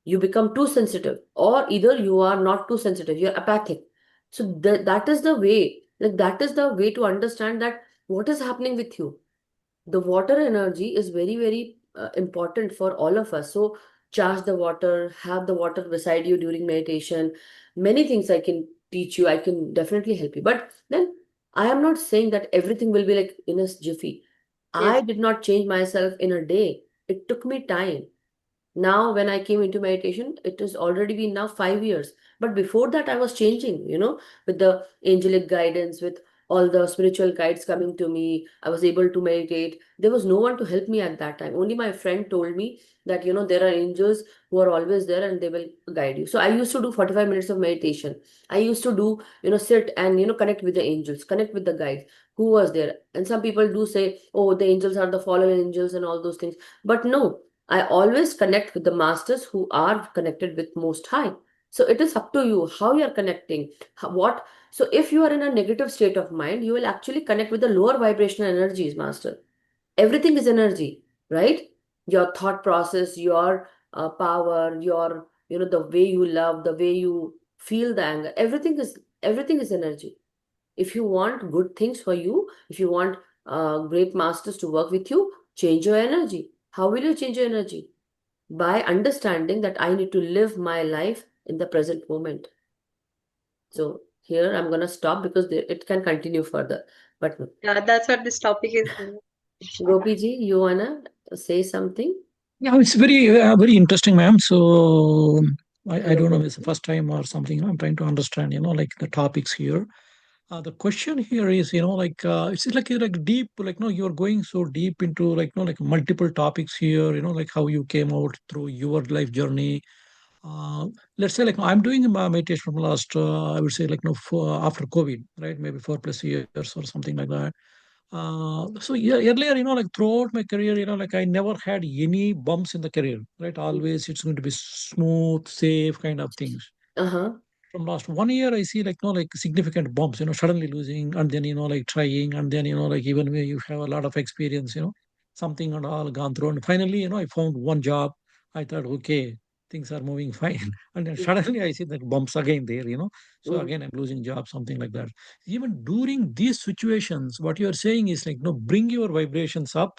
[SPEAKER 2] You become too sensitive, or either you are not too sensitive, you're apathic. So that is the way, like that is the way to understand that What is happening with you? The water energy is very, very important for all of us. So charge the water, have the water beside you during meditation. Many things I can teach you, I can definitely help you. But then I am not saying that everything will be like in a jiffy. I
[SPEAKER 1] Yes.
[SPEAKER 2] did not change myself in a day. It took me time. Now when I came into meditation, it has already been now 5 years, but before that I was changing, with the angelic guidance, with all the spiritual guides coming to me. I was able to meditate. There was no one to help me at that time. Only my friend told me that there are angels who are always there and they will guide you. So I used to do 45 minutes of meditation. I used to do, sit and connect with the angels, connect with the guides who was there. And some people do say, oh, the angels are the fallen angels and all those things, but no, I always connect with the masters who are connected with Most High. So it is up to you how you are connecting. What? So if you are in a negative state of mind, you will actually connect with the lower vibrational energies, master. Everything is energy, right? Your thought process, your power, your the way you love, the way you feel the anger. Everything is energy. If you want good things for you, if you want great masters to work with you, change your energy. How will you change your energy? By understanding that I need to live my life in the present moment. So here I'm going to stop because it can continue further. But no.
[SPEAKER 1] Yeah, that's what this topic is.
[SPEAKER 2] Gopi ji, you want to say something?
[SPEAKER 3] Yeah, it's very interesting, ma'am. So I
[SPEAKER 2] Hello,
[SPEAKER 3] don't know if
[SPEAKER 2] Gopi
[SPEAKER 3] it's the
[SPEAKER 2] ji.
[SPEAKER 3] first time or something. I'm trying to understand, like the topics here. The question here is, it's like deep, like no, you're going so deep into like no, like multiple topics here. Like how you came out through your life journey. Uh, let's say like I'm doing my meditation from last, I would say like no, after COVID, right? Maybe 4+ years or something like that. So yeah, earlier, like throughout my career, like I never had any bumps in the career, right? Always it's going to be smooth, safe kind of things.
[SPEAKER 2] Uh-huh.
[SPEAKER 3] From last 1 year, I see like like significant bumps, suddenly losing and then like trying and then like even where you have a lot of experience, something and all gone through. And finally, I found one job. I thought, okay, things are moving fine. And then suddenly I see that bumps again there, So
[SPEAKER 2] Mm-hmm.
[SPEAKER 3] again, I'm losing job, something like that. Even during these situations, what you are saying is like, bring your vibrations up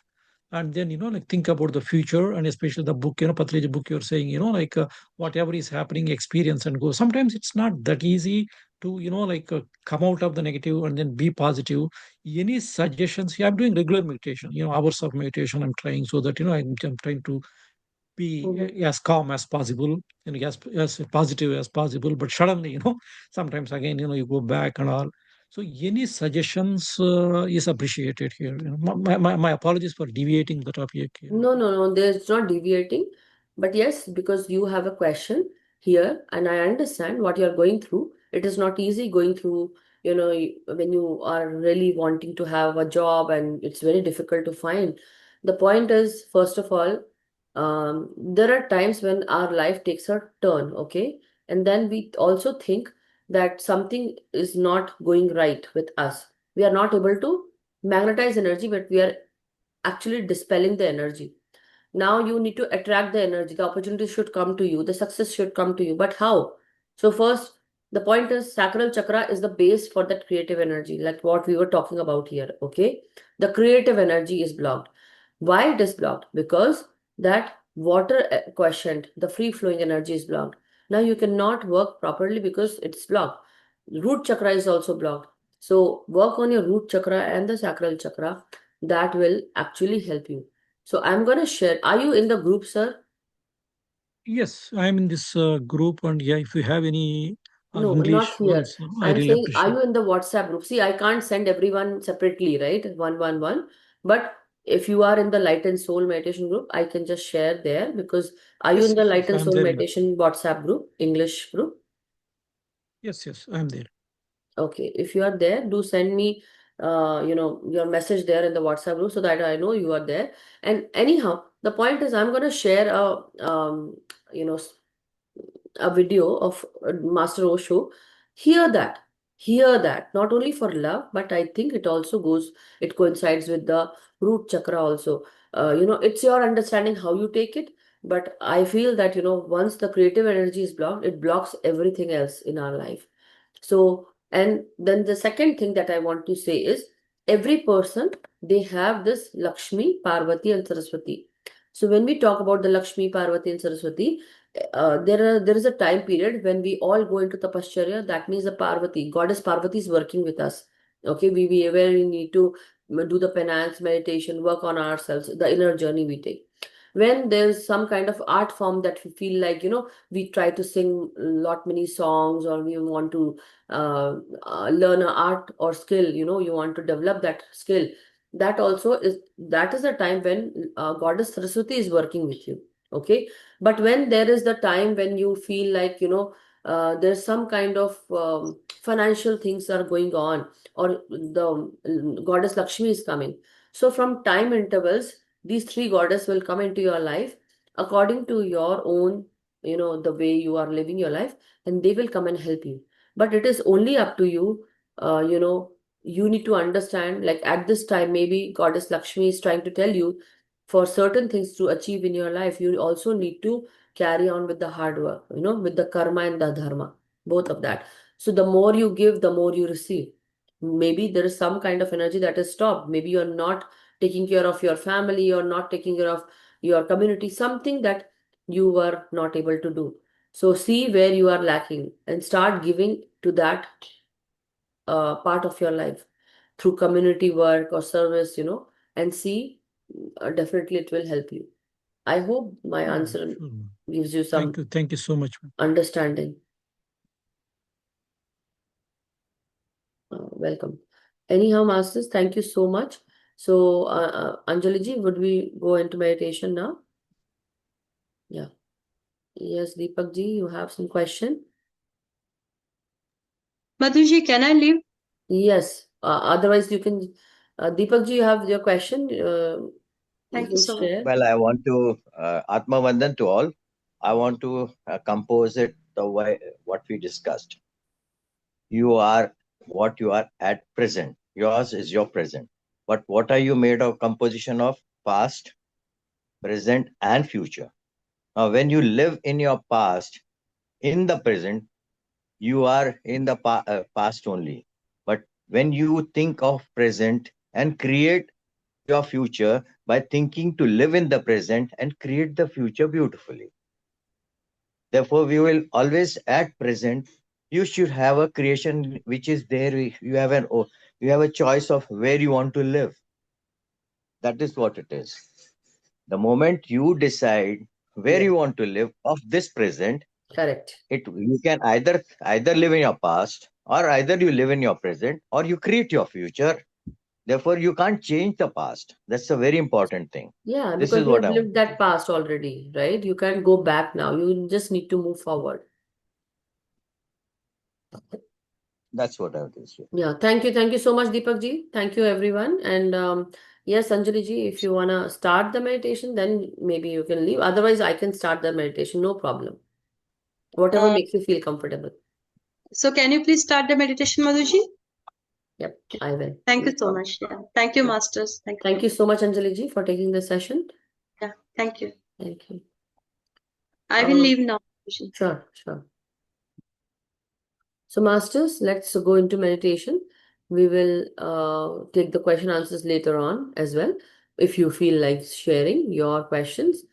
[SPEAKER 3] and then, like think about the future and especially the book, Patriji book you're saying, like whatever is happening, experience and go. Sometimes it's not that easy to, like come out of the negative and then be positive. Any suggestions? Yeah, I'm doing regular meditation, hours of meditation I'm trying so that, I'm trying to be
[SPEAKER 2] Mm-hmm.
[SPEAKER 3] as calm as possible and as positive as possible. But suddenly, sometimes again, you go back and all. So any suggestions is appreciated here. My apologies for deviating the topic here.
[SPEAKER 2] No, no, no, there's not deviating. But yes, because you have a question here, and I understand what you're going through. It is not easy going through, when you are really wanting to have a job and it's very difficult to find. The point is, first of all, there are times when our life takes a turn, okay? And then we also think that something is not going right with us. We are not able to magnetize energy, but we are actually dispelling the energy. Now you need to attract the energy. The opportunity should come to you. The success should come to you. But how? So first, the point is sacral chakra is the base for that creative energy, like what we were talking about here. Okay. The creative energy is blocked. Why it is blocked? Because that water quotient, the free flowing energy is blocked. Now you cannot work properly because it's blocked. Root chakra is also blocked. So work on your root chakra and the sacral chakra. That will actually help you. So I'm going to share. Are you in the group, sir?
[SPEAKER 3] Yes, I'm in this group, and yeah, if you have any
[SPEAKER 2] No, not
[SPEAKER 3] English
[SPEAKER 2] here.
[SPEAKER 3] words, I
[SPEAKER 2] I'm
[SPEAKER 3] really
[SPEAKER 2] saying, are
[SPEAKER 3] appreciate.
[SPEAKER 2] you in the WhatsApp group? See, I can't send everyone separately, right? One, one, one. But if you are in the Light and Soul Meditation group, I can just share there because are you in
[SPEAKER 3] Yes,
[SPEAKER 2] the
[SPEAKER 3] yes,
[SPEAKER 2] Light
[SPEAKER 3] yes,
[SPEAKER 2] and
[SPEAKER 3] I'm
[SPEAKER 2] Soul
[SPEAKER 3] there in that.
[SPEAKER 2] Meditation WhatsApp group, English group?
[SPEAKER 3] Yes, yes, I'm there.
[SPEAKER 2] Okay. If you are there, do send me, your message there in the WhatsApp group so that I know you are there. And anyhow, the point is, I'm going to share you know, a video of Master Osho. Hear that. Hear that. Not only for love, but I think it coincides with the root chakra also. It's your understanding how you take it. But I feel that, once the creative energy is blocked, it blocks everything else in our life. So, and then the second thing that I want to say is every person, they have this Lakshmi, Parvati, and Saraswati. So when we talk about the Lakshmi, Parvati, and Saraswati, there is a time period when we all go into tapashcharya. That means the Parvati, goddess Parvati is working with us. Okay, we where we need to do the penance, meditation, work on ourselves, the inner journey we take. When there's some kind of art form that we feel like, we try to sing lot many songs, or we want to learn an art or skill, you want to develop that skill, that is the time when goddess Saraswati is working with you. Okay, but when there is the time when you feel like, there's some kind of financial things are going on, or the goddess Lakshmi is coming. So from time intervals, these three goddess will come into your life according to your own, the way you are living your life, and they will come and help you. But it is only up to you. You need to understand, like at this time, maybe goddess Lakshmi is trying to tell you, for certain things to achieve in your life, you also need to carry on with the hard work, with the karma and the dharma, both of that. So the more you give, the more you receive. Maybe there is some kind of energy that is stopped. Maybe you're not taking care of your family, or not taking care of your community, something that you were not able to do. So see where you are lacking and start giving to that part of your life through community work or service, and see, definitely it will help you. I hope my
[SPEAKER 3] Sure,
[SPEAKER 2] answer
[SPEAKER 3] sure, ma'am.
[SPEAKER 2] gives you some
[SPEAKER 3] Thank you so much, ma'am.
[SPEAKER 2] understanding. Welcome. Anyhow, masters, thank you so much. So, Anjali ji, would we go into meditation now? Yeah. Yes, Deepak ji, you have some question?
[SPEAKER 1] Madhuji, can I leave?
[SPEAKER 2] Yes. Otherwise, you can. Deepak ji, you have your question.
[SPEAKER 1] Thank
[SPEAKER 2] You
[SPEAKER 1] you
[SPEAKER 2] can
[SPEAKER 1] so much.
[SPEAKER 2] share.
[SPEAKER 4] Well, I want to Atma Vandan to all. I want to compose it the way what we discussed. You are what you are at present. Yours is your present. But what are you made of? Composition of past, present, and future. Now, when you live in your past, in the present, you are in the past only. But when you think of present and create your future by thinking to live in the present and create the future beautifully. Therefore, we will always at present. You should have a creation which is there. You have a choice of where you want to live. That is what it is. The moment you decide where
[SPEAKER 2] Yes,
[SPEAKER 4] you want to live of this present,
[SPEAKER 2] correct.
[SPEAKER 4] you can either live in your past, or either you live in your present, or you create your future. Therefore, you can't change the past. That's a very important thing.
[SPEAKER 2] Yeah,
[SPEAKER 4] This
[SPEAKER 2] because
[SPEAKER 4] is
[SPEAKER 2] you
[SPEAKER 4] what
[SPEAKER 2] have
[SPEAKER 4] I want
[SPEAKER 2] lived
[SPEAKER 4] to say.
[SPEAKER 2] that past already, right? You can't go back now. You just need to move forward.
[SPEAKER 4] That's what I want to say.
[SPEAKER 2] Yeah, thank you. Thank you so much, Deepak ji. Thank you, everyone. And yes, Anjali ji, if you want to start the meditation, then maybe you can leave. Otherwise, I can start the meditation, no problem. Whatever
[SPEAKER 1] Uh,
[SPEAKER 2] makes you feel comfortable.
[SPEAKER 1] so can you please start the meditation, Madhuji?
[SPEAKER 2] Yep, I will.
[SPEAKER 1] Thank
[SPEAKER 2] No
[SPEAKER 1] you so
[SPEAKER 2] problem.
[SPEAKER 1] much. Yeah. Thank you,
[SPEAKER 2] Yeah.
[SPEAKER 1] masters. Thank you.
[SPEAKER 2] Thank you so much, Anjali ji, for taking the session.
[SPEAKER 1] Yeah. Thank you.
[SPEAKER 2] Thank you.
[SPEAKER 1] I will leave now, Madhuji.
[SPEAKER 2] Sure, sure. So, masters, let's go into meditation. We will take the question answers later on as well, if you feel like sharing your questions.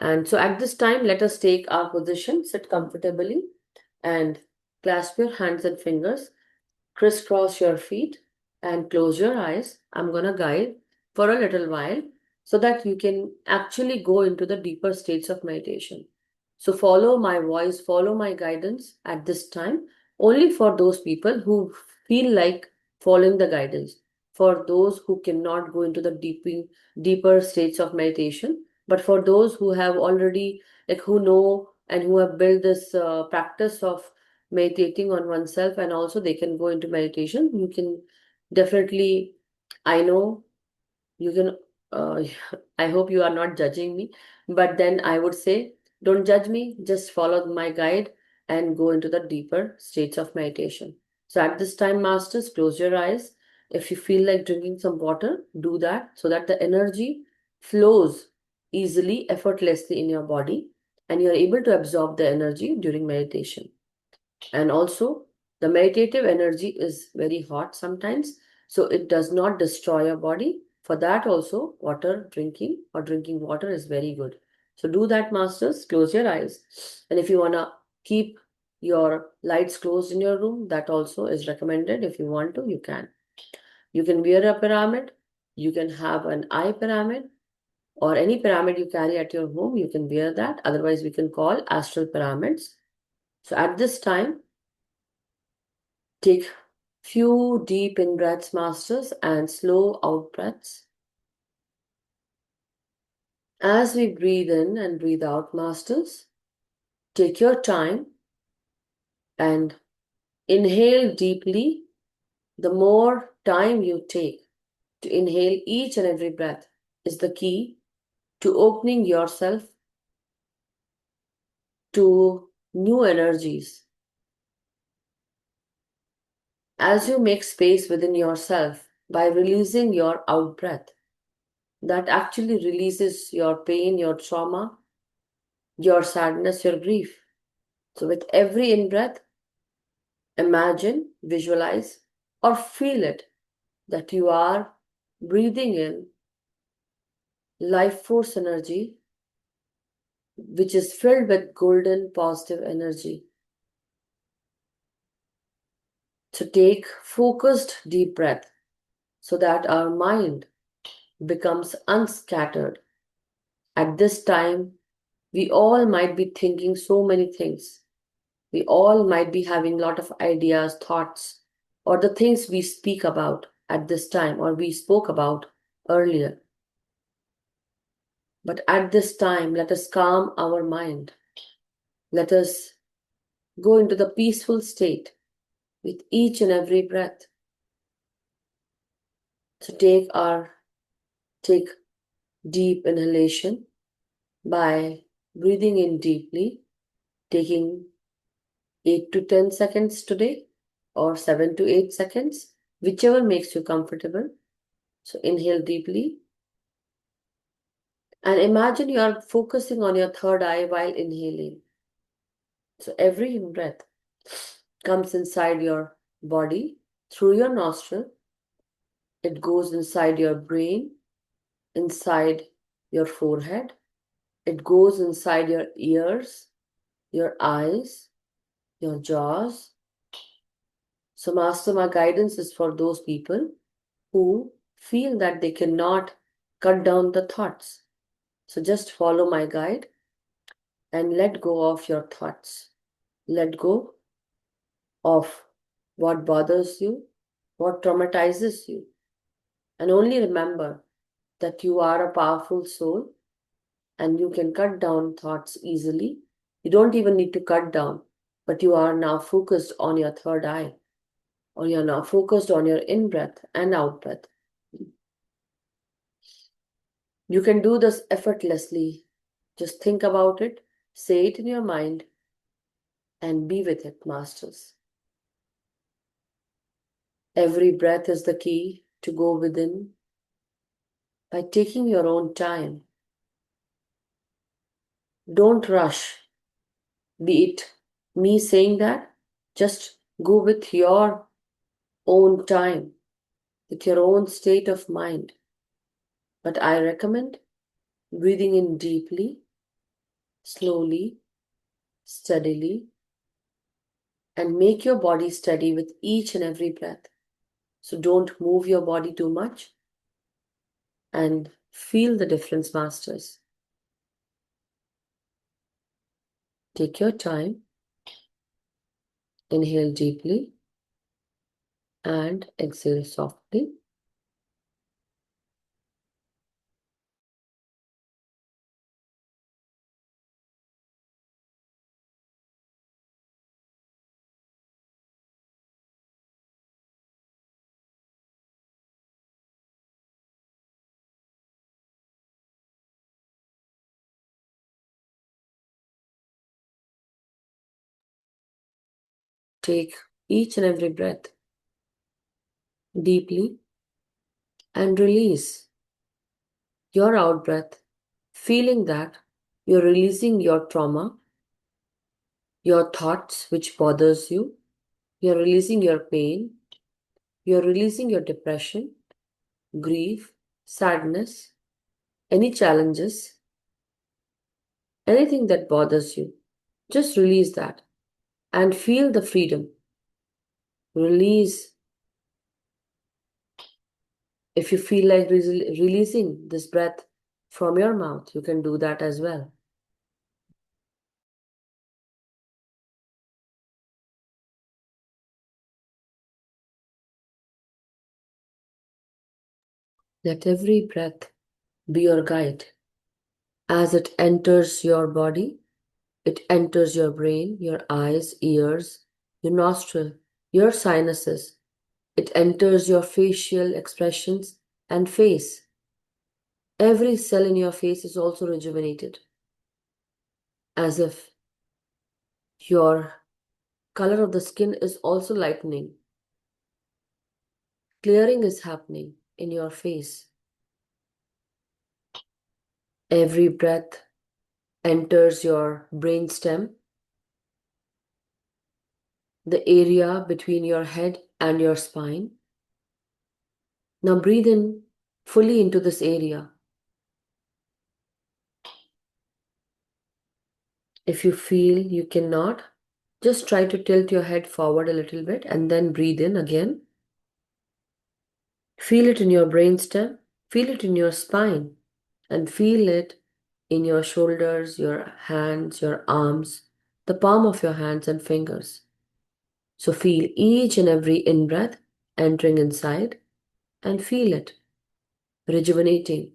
[SPEAKER 2] And so, at this time, let us take our position, sit comfortably, and clasp your hands and fingers, crisscross your feet, and close your eyes. I'm going to guide for a little while so that you can actually go into the deeper states of meditation. So follow my voice, follow my guidance at this time, only for those people who feel like following the guidance. For those who cannot go into the deeper states of meditation, but for those who have already, like who know and who have built this practice of meditating on oneself, and also they can go into meditation, you can definitely, I know you can, uh, I hope you are not judging me, but then I would say, don't judge me, just follow my guide and go into the deeper states of meditation. So at this time, masters, close your eyes. If you feel like drinking some water, do that so that the energy flows easily, effortlessly in your body, and you're able to absorb the energy during meditation. And also, the meditative energy is very hot sometimes. So it does not destroy your body. For that also, drinking water is very good. So do that, masters. Close your eyes. And if you want to keep your lights closed in your room, that also is recommended. If you want to, you can. You can wear a pyramid. You can have an eye pyramid, or any pyramid you carry at your home, you can wear that. Otherwise, we can call astral pyramids. So at this time, take few deep in breaths, masters, and slow out breaths. As we breathe in and breathe out, masters, take your time and inhale deeply. The more time you take to inhale each and every breath is the key to opening yourself to new energies. As you make space within yourself by releasing your out breath, that actually releases your pain, your trauma, your sadness, your grief. So, with every in breath, imagine, visualize, or feel it that you are breathing in life force energy, which is filled with golden positive energy. So, take focused deep breath so that our mind becomes unscattered. At this time, we all might be thinking so many things. We all might be having a lot of ideas, thoughts, or the things we speak about at this time or we spoke about earlier. But at this time, let us calm our mind. Let us go into the peaceful state with each and every breath. So take deep inhalation by breathing in deeply, taking 8 to 10 seconds today or 7 to 8 seconds, whichever makes you comfortable. So inhale deeply and imagine you are focusing on your third eye while inhaling. So every breath comes inside your body through your nostril. It goes inside your brain, inside your forehead. It goes inside your ears, your eyes, your jaws. So, Master, my guidance is for those people who feel that they cannot cut down the thoughts. So, just follow my guide and let go of your thoughts. Let go of what bothers you, what traumatizes you. And only remember that you are a powerful soul and you can cut down thoughts easily. You don't even need to cut down, but you are now focused on your third eye, or you're now focused on your in breath and out breath. You can do this effortlessly. Just think about it, say it in your mind, and be with it, masters. Every breath is the key to go within by taking your own time. Don't rush. Be it me saying that, just go with your own time, with your own state of mind. But I recommend breathing in deeply, slowly, steadily, and make your body steady with each and every breath. So don't move your body too much and feel the difference, masters. Take your time, inhale deeply, and exhale softly. Take each and every breath deeply and release your out breath, feeling that you're releasing your trauma, your thoughts which bothers you, you're releasing your pain, you're releasing your depression, grief, sadness, any challenges, anything that bothers you. Just release that and feel the freedom. Release. If you feel like releasing this breath from your mouth, you can do that as well. Let every breath be your guide. As it enters your body, it enters your brain, your eyes, ears, your nostril, your sinuses. It enters your facial expressions and face. Every cell in your face is also rejuvenated, as if your color of the skin is also lightening. Clearing is happening in your face. Every breath enters your brainstem, the area between your head and your spine. Now breathe in fully into this area. If you feel you cannot, just try to tilt your head forward a little bit and then breathe in again. Feel it in your brainstem, feel it in your spine, and feel it in your shoulders, your hands, your arms, the palm of your hands and fingers. So feel each and every in-breath entering inside and feel it rejuvenating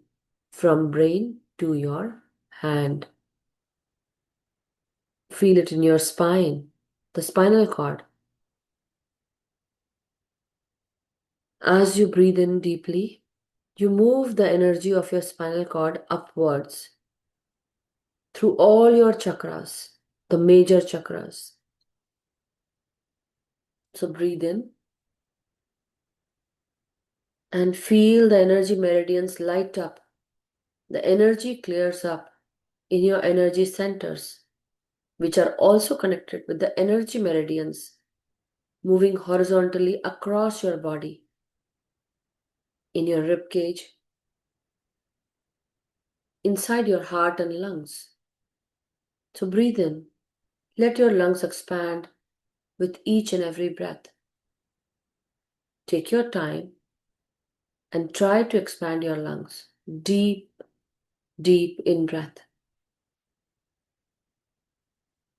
[SPEAKER 2] from brain to your hand. Feel it in your spine, the spinal cord. As you breathe in deeply, you move the energy of your spinal cord upwards through all your chakras, the major chakras. So breathe in and feel the energy meridians light up. The energy clears up in your energy centers, which are also connected with the energy meridians moving horizontally across your body, in your rib cage, inside your heart and lungs. So breathe in. Let your lungs expand with each and every breath. Take your time and try to expand your lungs. Deep, deep in breath.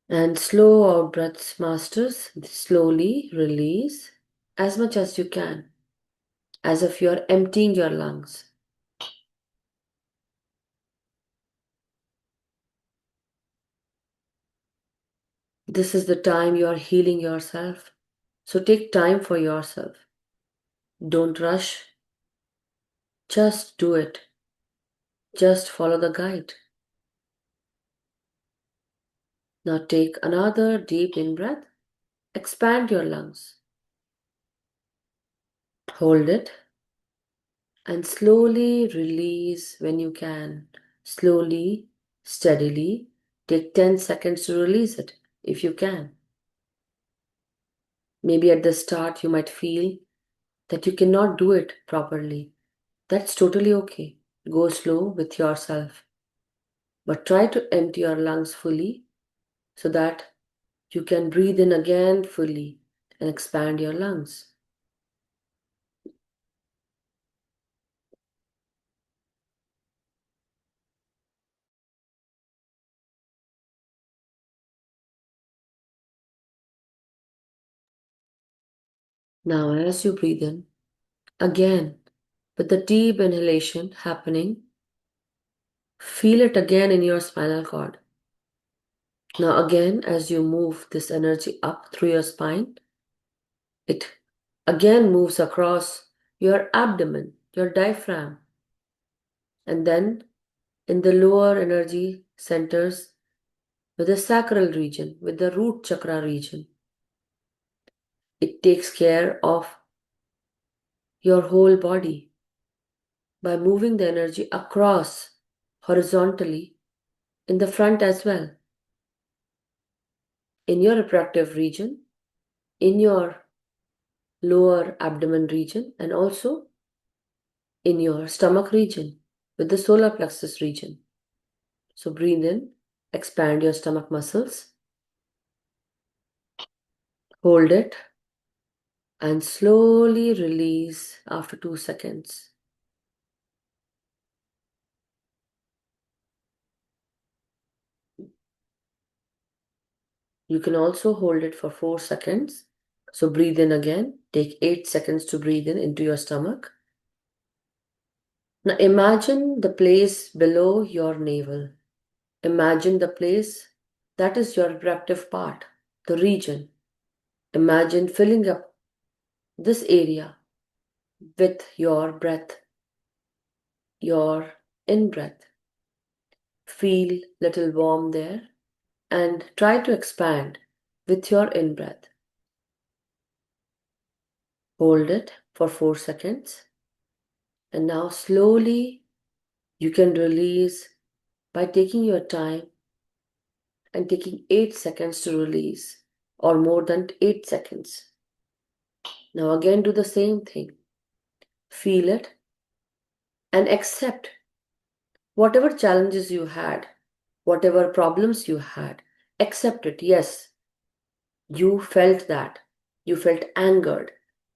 [SPEAKER 2] And slow out breaths, masters. Slowly release as much as you can, as if you're emptying your lungs. This is the time you are healing yourself. So take time for yourself. Don't rush. Just do it. Just follow the guide. Now take another deep in-breath. Expand your lungs. Hold it. And slowly release when you can. Slowly, steadily. Take 10 seconds to release it if you can. Maybe at the start you might feel that you cannot do it properly. That's totally okay. Go slow with yourself. But try to empty your lungs fully so that you can breathe in again fully and expand your lungs. Now, as you breathe in, again, with the deep inhalation happening, feel it again in your spinal cord. Now, again, as you move this energy up through your spine, it again moves across your abdomen, your diaphragm, and then in the lower energy centers with the sacral region, with the root chakra region. It takes care of your whole body by moving the energy across horizontally in the front as well. In your reproductive region, in your lower abdomen region and also in your stomach region with the solar plexus region. So breathe in, expand your stomach muscles, hold it, and slowly release after 2 seconds. You can also hold it for 4 seconds. So breathe in again. Take 8 seconds to breathe in into your stomach. Now imagine the place below your navel. Imagine the place that is your reproductive part, the region. Imagine filling up this area with your breath, your in-breath. Feel little warm there and try to expand with your in-breath. Hold it for 4 seconds. And now slowly you can release by taking your time and taking 8 seconds to release or more than 8 seconds. Now again do the same thing. Feel it and accept whatever challenges you had, whatever problems you had. Accept it. Yes, you felt that. You felt angered.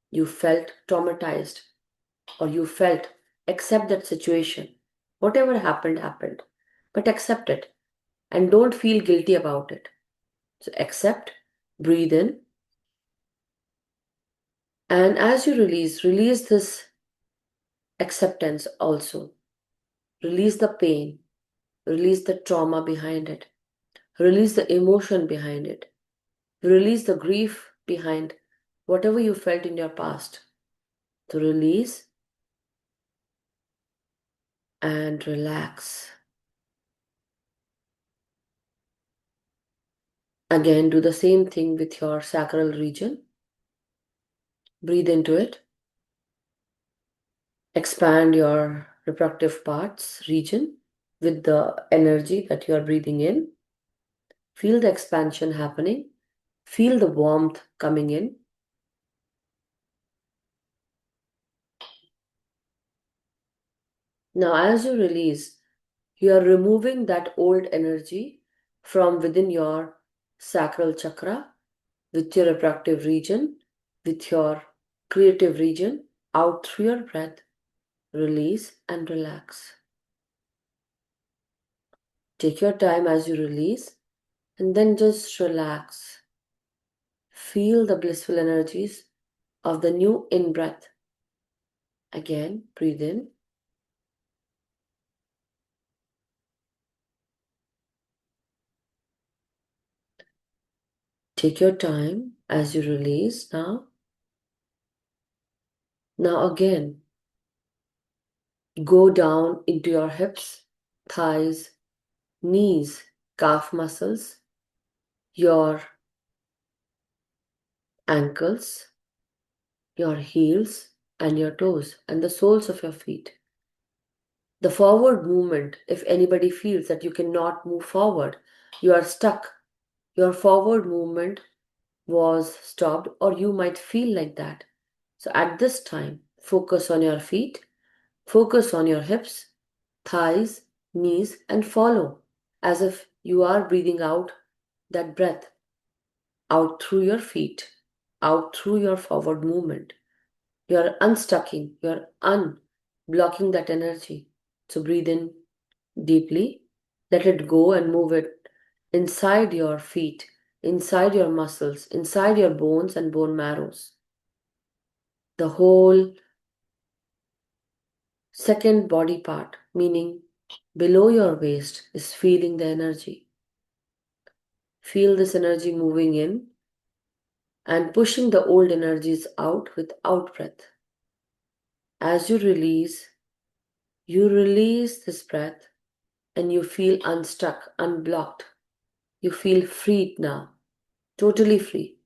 [SPEAKER 2] You felt traumatized. Or you felt, accept that situation. Whatever happened, happened. But accept it. And don't feel guilty about it. So accept, breathe in. And as you release this acceptance also. Release the pain. Release the trauma behind it. Release the emotion behind it. Release the grief behind whatever you felt in your past. To release and relax. Again, do the same thing with your sacral region. Breathe into it. Expand your reproductive parts region with the energy that you are breathing in. Feel the expansion happening. Feel the warmth coming in. Now, as you release, you are removing that old energy from within your sacral chakra with your reproductive region, with your creative region, out through your breath. Release and relax. Take your time as you release and then just relax. Feel the blissful energies of the new in-breath. Again, breathe in. Take your time as you release now. Now again, go down into your hips, thighs, knees, calf muscles, your ankles, your heels, and your toes, and the soles of your feet. The forward movement, if anybody feels that you cannot move forward, you are stuck, your forward movement was stopped, or you might feel like that. So at this time, focus on your feet, focus on your hips, thighs, knees, and follow as if you are breathing out that breath out through your feet, out through your forward movement. You are unstucking, you are unblocking that energy. So breathe in deeply, let it go and move it inside your feet, inside your muscles, inside your bones and bone marrows. The whole second body part, meaning below your waist, is feeling the energy. Feel this energy moving in and pushing the old energies out with out breath. As you release this breath and you feel unstuck, unblocked. You feel freed now, totally free.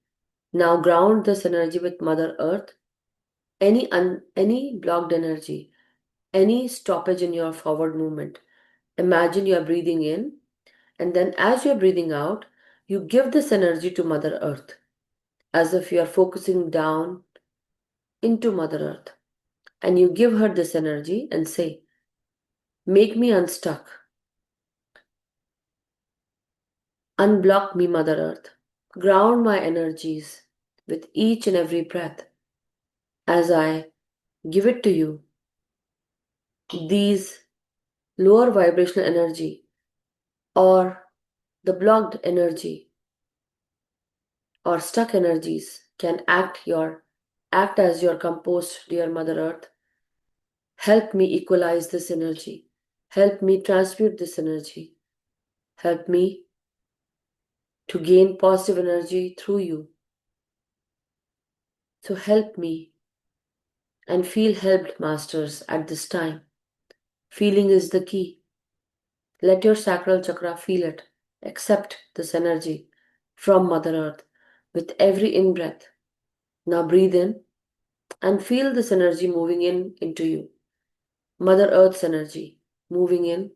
[SPEAKER 2] Now ground this energy with Mother Earth. Any blocked energy, any stoppage in your forward movement. Imagine you are breathing in, and then as you are breathing out, you give this energy to Mother Earth, as if you are focusing down into Mother Earth and you give her this energy and say, make me unstuck, unblock me, Mother Earth, ground my energies with each and every breath as I give it to you. These lower vibrational energy or the blocked energy or stuck energies can act as your compost, dear Mother Earth. Help me equalize this energy. Help me transmute this energy. Help me to gain positive energy through you. So help me and feel helped, Masters, at this time. Feeling is the key. Let your sacral chakra feel it. Accept this energy from Mother Earth with every in breath. Now breathe in and feel this energy moving in into you. Mother Earth's energy moving in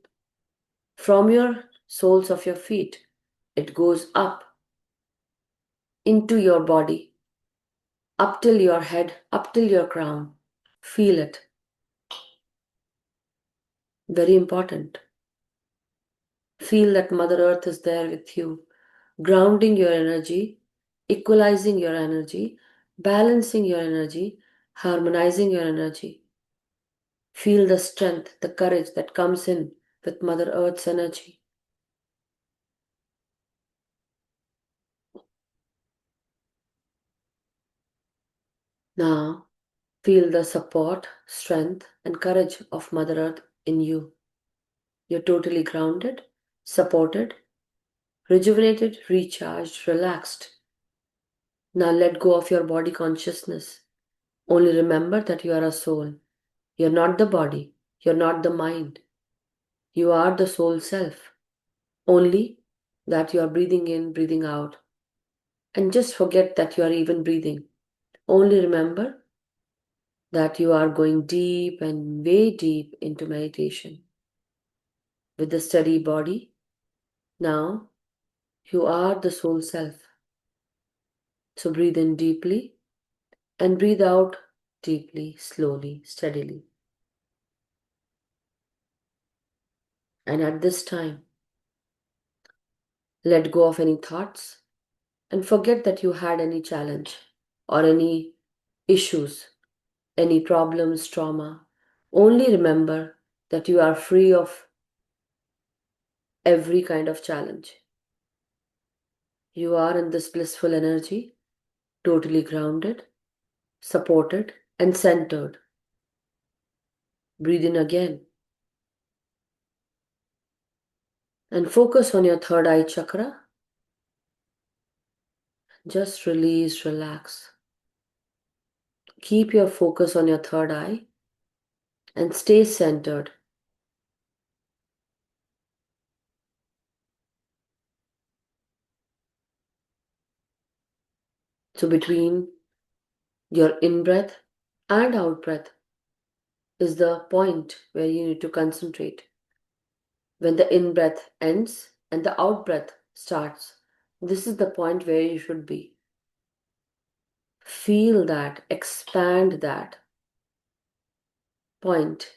[SPEAKER 2] from your soles of your feet. It goes up into your body, up till your head, up till your crown. Feel it. Very important. Feel that Mother Earth is there with you, grounding your energy, equalizing your energy, balancing your energy, harmonizing your energy. Feel the strength, the courage that comes in with Mother Earth's energy. Now, feel the support, strength, and courage of Mother Earth in you. You're totally grounded, supported, rejuvenated, recharged, relaxed. Now let go of your body consciousness. Only remember that you are a soul. You're not the body. You're not the mind. You are the soul self. Only that you are breathing in, breathing out. And just forget that you are even breathing. Only remember that you are going deep and way deep into meditation. With the steady body, now you are the soul self. So breathe in deeply and breathe out deeply, slowly, steadily. And at this time, let go of any thoughts and forget that you had any challenge or any issues, any problems, trauma. Only remember that you are free of every kind of challenge. You are in this blissful energy, totally grounded, supported, and centered. Breathe in again and focus on your third eye chakra. Just release, relax. Keep your focus on your third eye and stay centered. So between your in breath and out breath is the point where you need to concentrate. When the in breath ends and the out breath starts, this is the point where you should be. Feel that, expand that point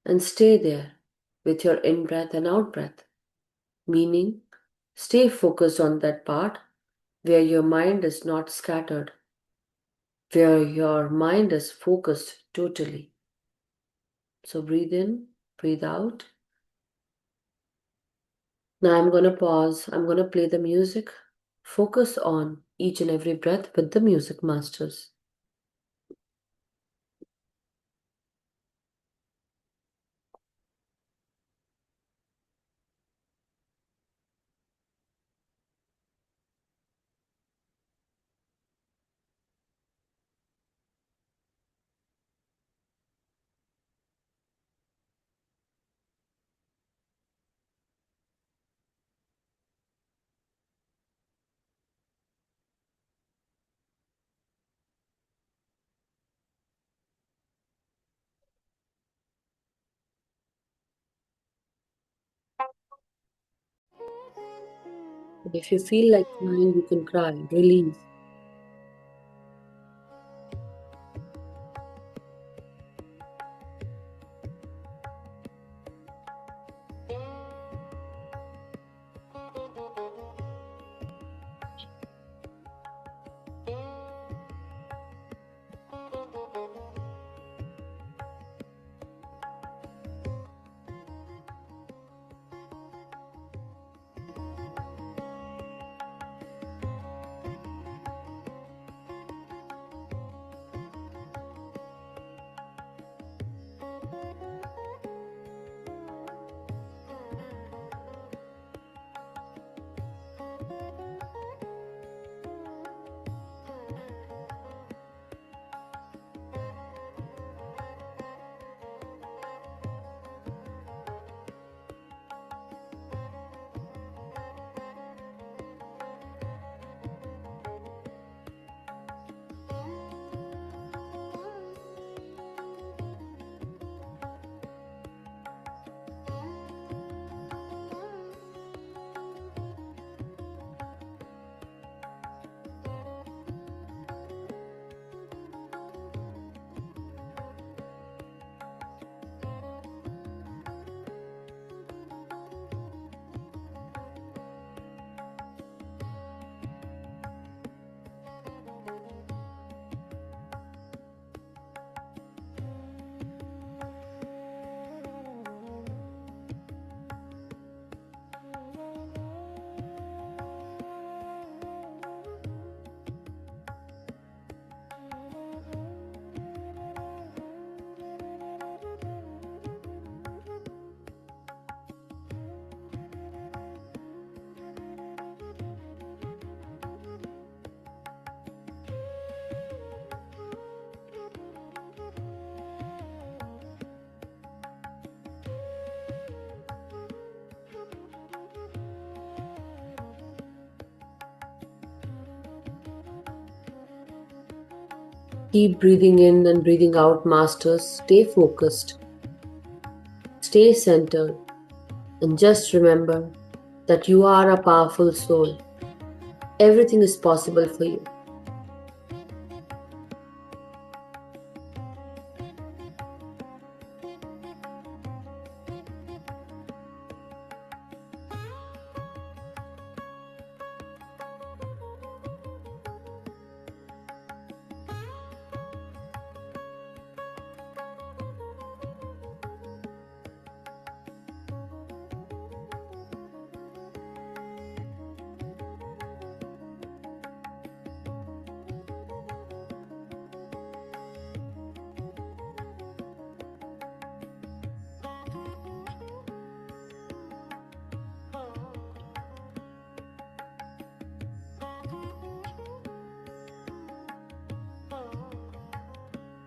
[SPEAKER 2] and stay there with your in breath and out breath. Meaning, stay focused on that part where your mind is not scattered, where your mind is focused totally. So breathe in, breathe out. Now I'm going to pause. I'm going to play the music. Focus on each and every breath with the music masters. If you feel like crying, you can cry. Release. Keep breathing in and breathing out, masters. Stay focused, stay centered, and just remember that you are a powerful soul. Everything is possible for you.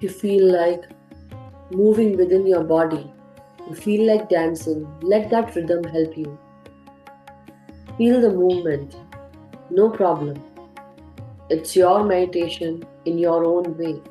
[SPEAKER 2] You feel like moving within your body. You feel like dancing. Let that rhythm help you. Feel the movement. No problem. It's your meditation in your own way.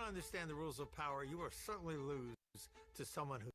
[SPEAKER 5] don't understand the rules of power, you will certainly lose to someone who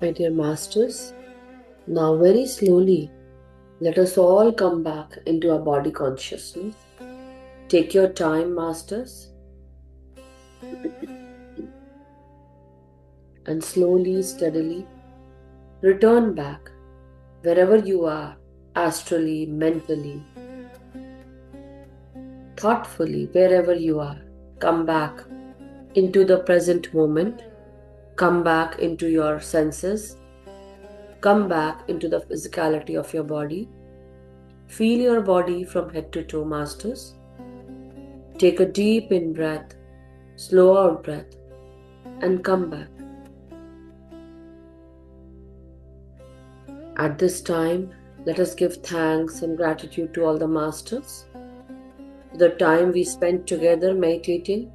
[SPEAKER 2] My dear masters, now very slowly, let us all come back into our body consciousness. Take your time, masters, and slowly, steadily return back wherever you are, astrally, mentally, thoughtfully, wherever you are. Come back into the present moment. Come back into your senses. Come back into the physicality of your body. Feel your body from head to toe, masters. Take a deep in breath, slow out breath, and come back. At this time, let us give thanks and gratitude to all the masters for the time we spent together meditating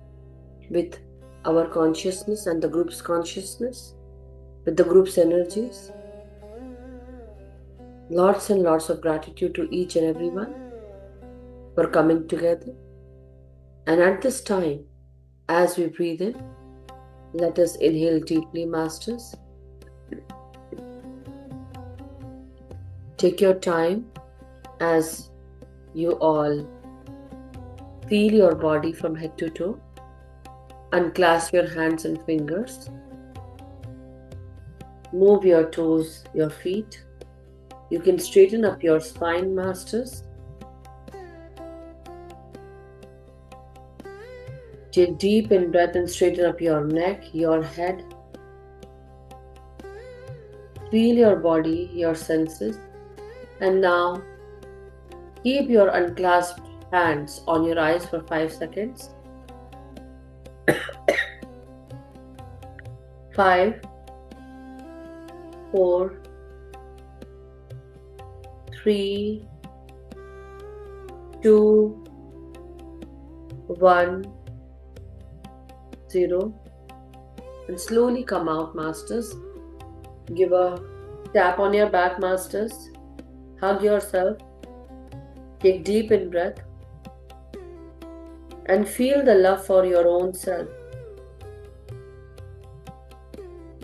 [SPEAKER 2] with our consciousness and the group's consciousness, with the group's energies. Lots and lots of gratitude to each and everyone for coming together. And at this time, as we breathe in, let us inhale deeply, masters. Take your time as you all feel your body from head to toe. Unclasp your hands and fingers. Move your toes, your feet. You can straighten up your spine, masters. Take deep in breath and straighten up your neck, your head. Feel your body, your senses. And now, keep your unclasped hands on your eyes for 5 seconds. 5, 4, 3, 2, 1, 0. And slowly come out, masters. Give a tap on your back, masters. Hug yourself. Take deep in breath. And feel the love for your own self.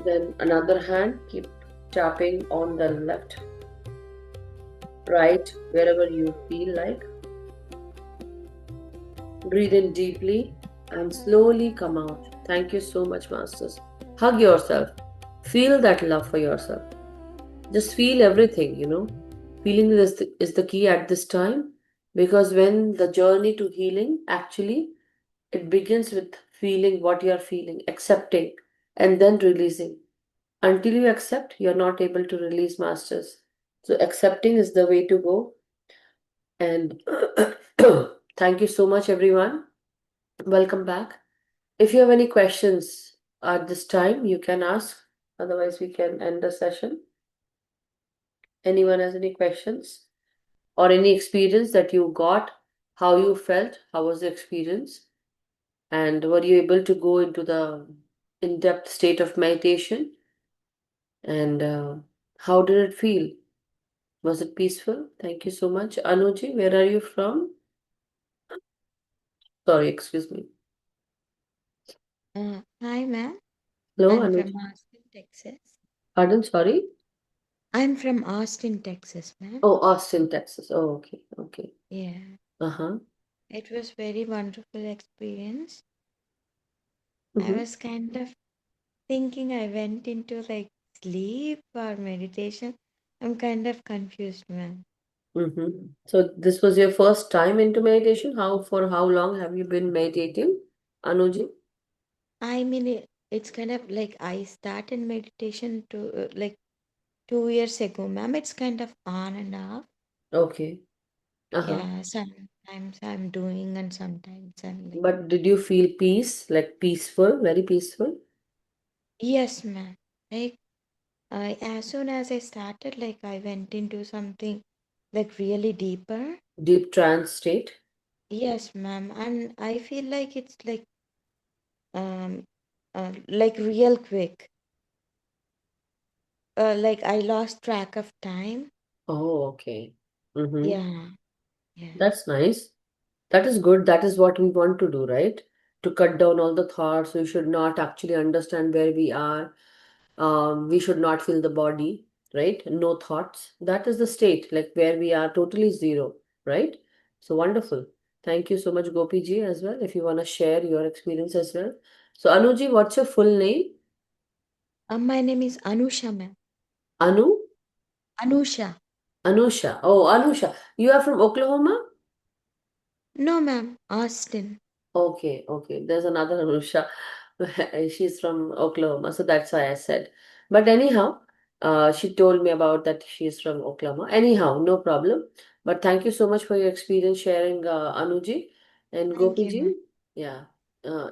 [SPEAKER 2] Then another hand, keep tapping on the left, right, wherever you feel like. Breathe in deeply and slowly come out. Thank you so much, masters. Hug yourself. Feel that love for yourself. Just feel everything, Feeling is the key at this time, because when the journey to healing, actually, it begins with feeling what you are feeling, accepting, and then releasing. Until you accept, you're not able to release, masters. So accepting is the way to go. And thank you so much, everyone. Welcome back. If you have any questions at this time, you can ask. Otherwise, we can end the session. Anyone has any questions or any experience that you got? How you felt? How was the experience? And were you able to go into the in-depth state of meditation? And how did it feel? Was it peaceful? Thank you so much. Anuji, where are you from? Sorry, excuse me.
[SPEAKER 6] Hi, ma'am.
[SPEAKER 2] Hello,
[SPEAKER 6] I'm
[SPEAKER 2] Anuji.
[SPEAKER 6] from Austin, Texas.
[SPEAKER 2] Pardon, sorry?
[SPEAKER 6] I'm from Austin, Texas, ma'am.
[SPEAKER 2] Oh, Austin, Texas. Oh, okay, okay.
[SPEAKER 6] Yeah,
[SPEAKER 2] Uh-huh.
[SPEAKER 6] it was very wonderful experience. I
[SPEAKER 2] Mm-hmm.
[SPEAKER 6] was kind of thinking I went into like sleep or meditation. I'm kind of confused, ma'am.
[SPEAKER 2] Mm-hmm. So this was your first time into meditation? For how long have you been meditating, Anuji?
[SPEAKER 6] I mean, it's kind of like I started meditation to like 2 years ago, ma'am. It's kind of on and off.
[SPEAKER 2] Okay. Uh-huh.
[SPEAKER 6] Yeah, sometimes I'm doing and sometimes I'm like,
[SPEAKER 2] But did you feel peace, like peaceful, very peaceful?
[SPEAKER 6] yes, ma'am. Like, as soon as I started, like I went into something like really deeper.
[SPEAKER 2] Deep trance state?
[SPEAKER 6] Yes, ma'am. And I feel like it's um like real quick. Like I lost track of time.
[SPEAKER 2] Oh, okay. Mm-hmm.
[SPEAKER 6] Yeah, yeah.
[SPEAKER 2] That's nice. That is good. That is what we want to do, right? To cut down all the thoughts. We should not actually understand where we are. We should not feel the body, right? No thoughts. That is the state, like where we are totally zero, right? So wonderful. Thank you so much, Gopi ji, as well. If you want to share your experience as well. So, Anuji, what's your full name?
[SPEAKER 6] My name is Anusha, ma'am.
[SPEAKER 2] Anu?
[SPEAKER 6] Anusha.
[SPEAKER 2] Anusha. Oh, Anusha. You are from Oklahoma?
[SPEAKER 6] No, ma'am. Austin.
[SPEAKER 2] Okay, okay. There's another Anusha. She's from Oklahoma, so that's why I said. But anyhow, she told me about that she's from Oklahoma. Anyhow, no problem. But thank you so much for your experience sharing, Anuji and
[SPEAKER 6] Thank you, ma'am.
[SPEAKER 2] Gopiji. Yeah. Uh,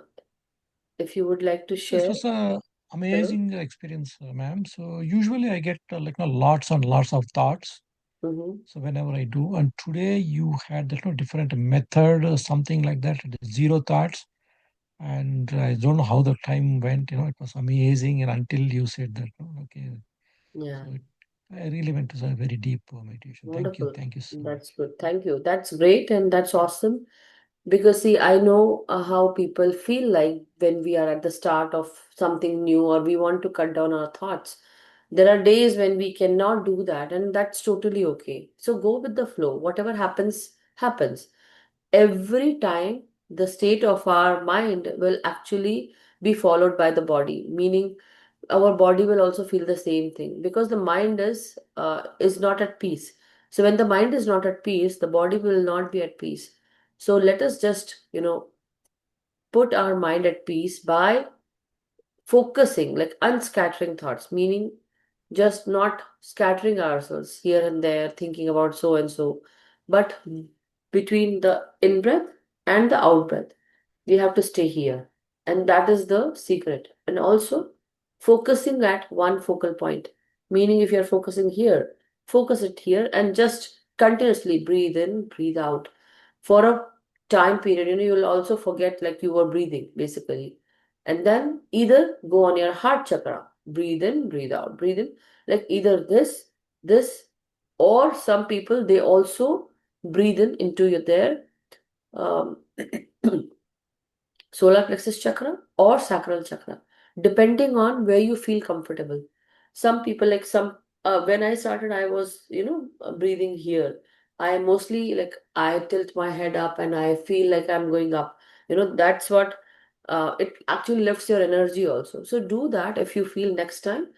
[SPEAKER 2] if you would like to
[SPEAKER 3] This
[SPEAKER 2] share.
[SPEAKER 3] was a
[SPEAKER 2] Hello.
[SPEAKER 3] amazing experience, ma'am. So usually I get lots and lots of thoughts.
[SPEAKER 2] Mm-hmm.
[SPEAKER 3] So whenever I do, and today you had different method, something like that, zero thoughts, and I don't know how the time went. It was amazing, and until you said that, okay,
[SPEAKER 2] Yeah.
[SPEAKER 3] so I really went to a very deep meditation.
[SPEAKER 2] Wonderful.
[SPEAKER 3] Thank you so much.
[SPEAKER 2] That's good. Thank you. That's great and that's awesome. Because, see, I know how people feel like when we are at the start of something new or we want to cut down our thoughts. There are days when we cannot do that, and that's totally okay. So go with the flow. Whatever happens, happens. Every time, the state of our mind will actually be followed by the body, meaning our body will also feel the same thing because the mind is not at peace. So when the mind is not at peace, the body will not be at peace. So let us just put our mind at peace by focusing, like unscattering thoughts, meaning just not scattering ourselves here and there thinking about so and so, but between the in breath and the out breath we have to stay here, and that is the secret. And also focusing at one focal point, meaning if you're focusing here, focus it here and just continuously breathe in, breathe out for a time period. You will also forget like you were breathing basically. And then either go on your heart chakra, breathe in, breathe out, breathe in, like either this, or some people they also breathe in into their um, solar plexus chakra or sacral chakra, depending on where you feel comfortable. Some people, like some, when I started, I was, breathing here. I mostly like I tilt my head up and I feel like I'm going up. That's what it actually lifts your energy also. So do that if you feel next time.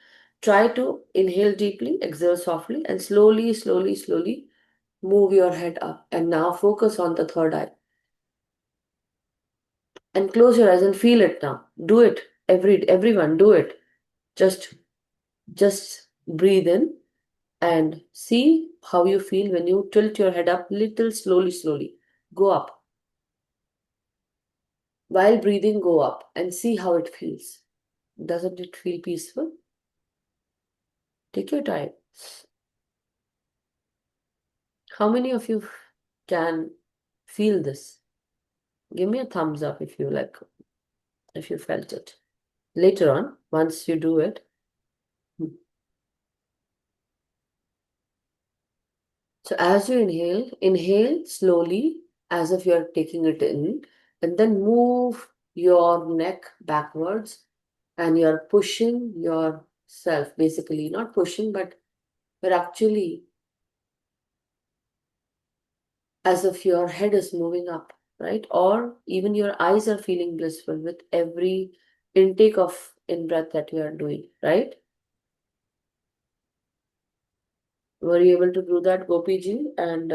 [SPEAKER 2] Try to inhale deeply, exhale softly, and slowly, slowly, slowly move your head up. And now focus on the third eye and close your eyes and feel it now. Do it. Everyone do it. Just breathe in and see how you feel when you tilt your head up little slowly, slowly. Go up. While breathing, go up and see how it feels. Doesn't it feel peaceful? Take your time. How many of you can feel this? Give me a thumbs up if you like, if you felt it. Later on, once you do it, so as you inhale, inhale slowly as if you're taking it in, and then move your neck backwards and you're pushing yourself, basically, not pushing, but you're actually as if your head is moving up, right? Or even your eyes are feeling blissful with every intake of in breath that you are doing, right? Were you able to do that, Gopi ji, and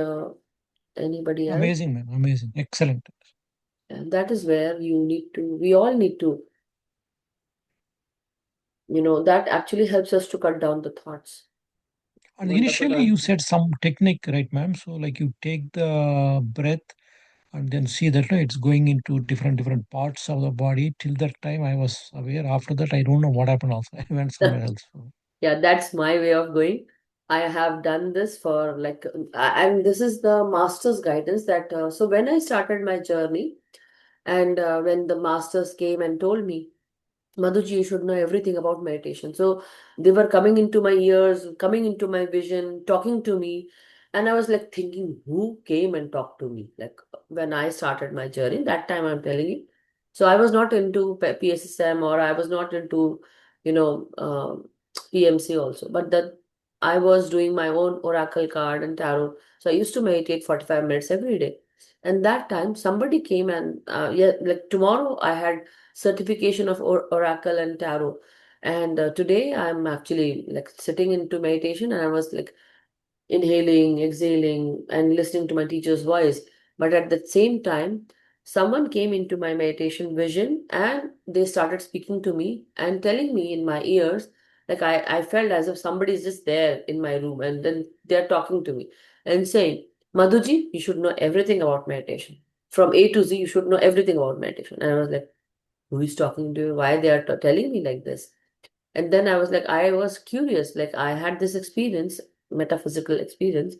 [SPEAKER 2] anybody else?
[SPEAKER 3] Amazing, man. Amazing. Excellent.
[SPEAKER 2] And that is where we all need to, that actually helps us to cut down the thoughts.
[SPEAKER 3] And
[SPEAKER 2] Wonderful
[SPEAKER 3] initially you
[SPEAKER 2] answer.
[SPEAKER 3] said some technique, right, ma'am? So like you take the breath and then see that it's going into different parts of the body. Till that time I was aware. After that, I don't know what happened also. I went somewhere else. So,
[SPEAKER 2] Yeah, that's my way of going. I have done this for like, and this is the master's guidance that, so when I started my journey and when the masters came and told me, Madhuji, you should know everything about meditation. So they were coming into my ears, coming into my vision, talking to me. And I was like thinking, who came and talked to me? Like when I started my journey, that time I'm telling you. So I was not into PSSM or I was not into PMC also. But that I was doing my own oracle card and tarot. So I used to meditate 45 minutes every day. And that time somebody came and yeah, like tomorrow I had certification of oracle and tarot. And today I'm actually like sitting into meditation, and I was like inhaling, exhaling, and listening to my teacher's voice. But at the same time, someone came into my meditation vision and they started speaking to me and telling me in my ears, like I felt as if somebody is just there in my room, and then they're talking to me and saying, Madhuji, you should know everything about meditation. From A to Z, you should know everything about meditation. And I was like, who is talking to you? Why they are telling me like this? And then I was like, I was curious, like I had this experience, metaphysical experience.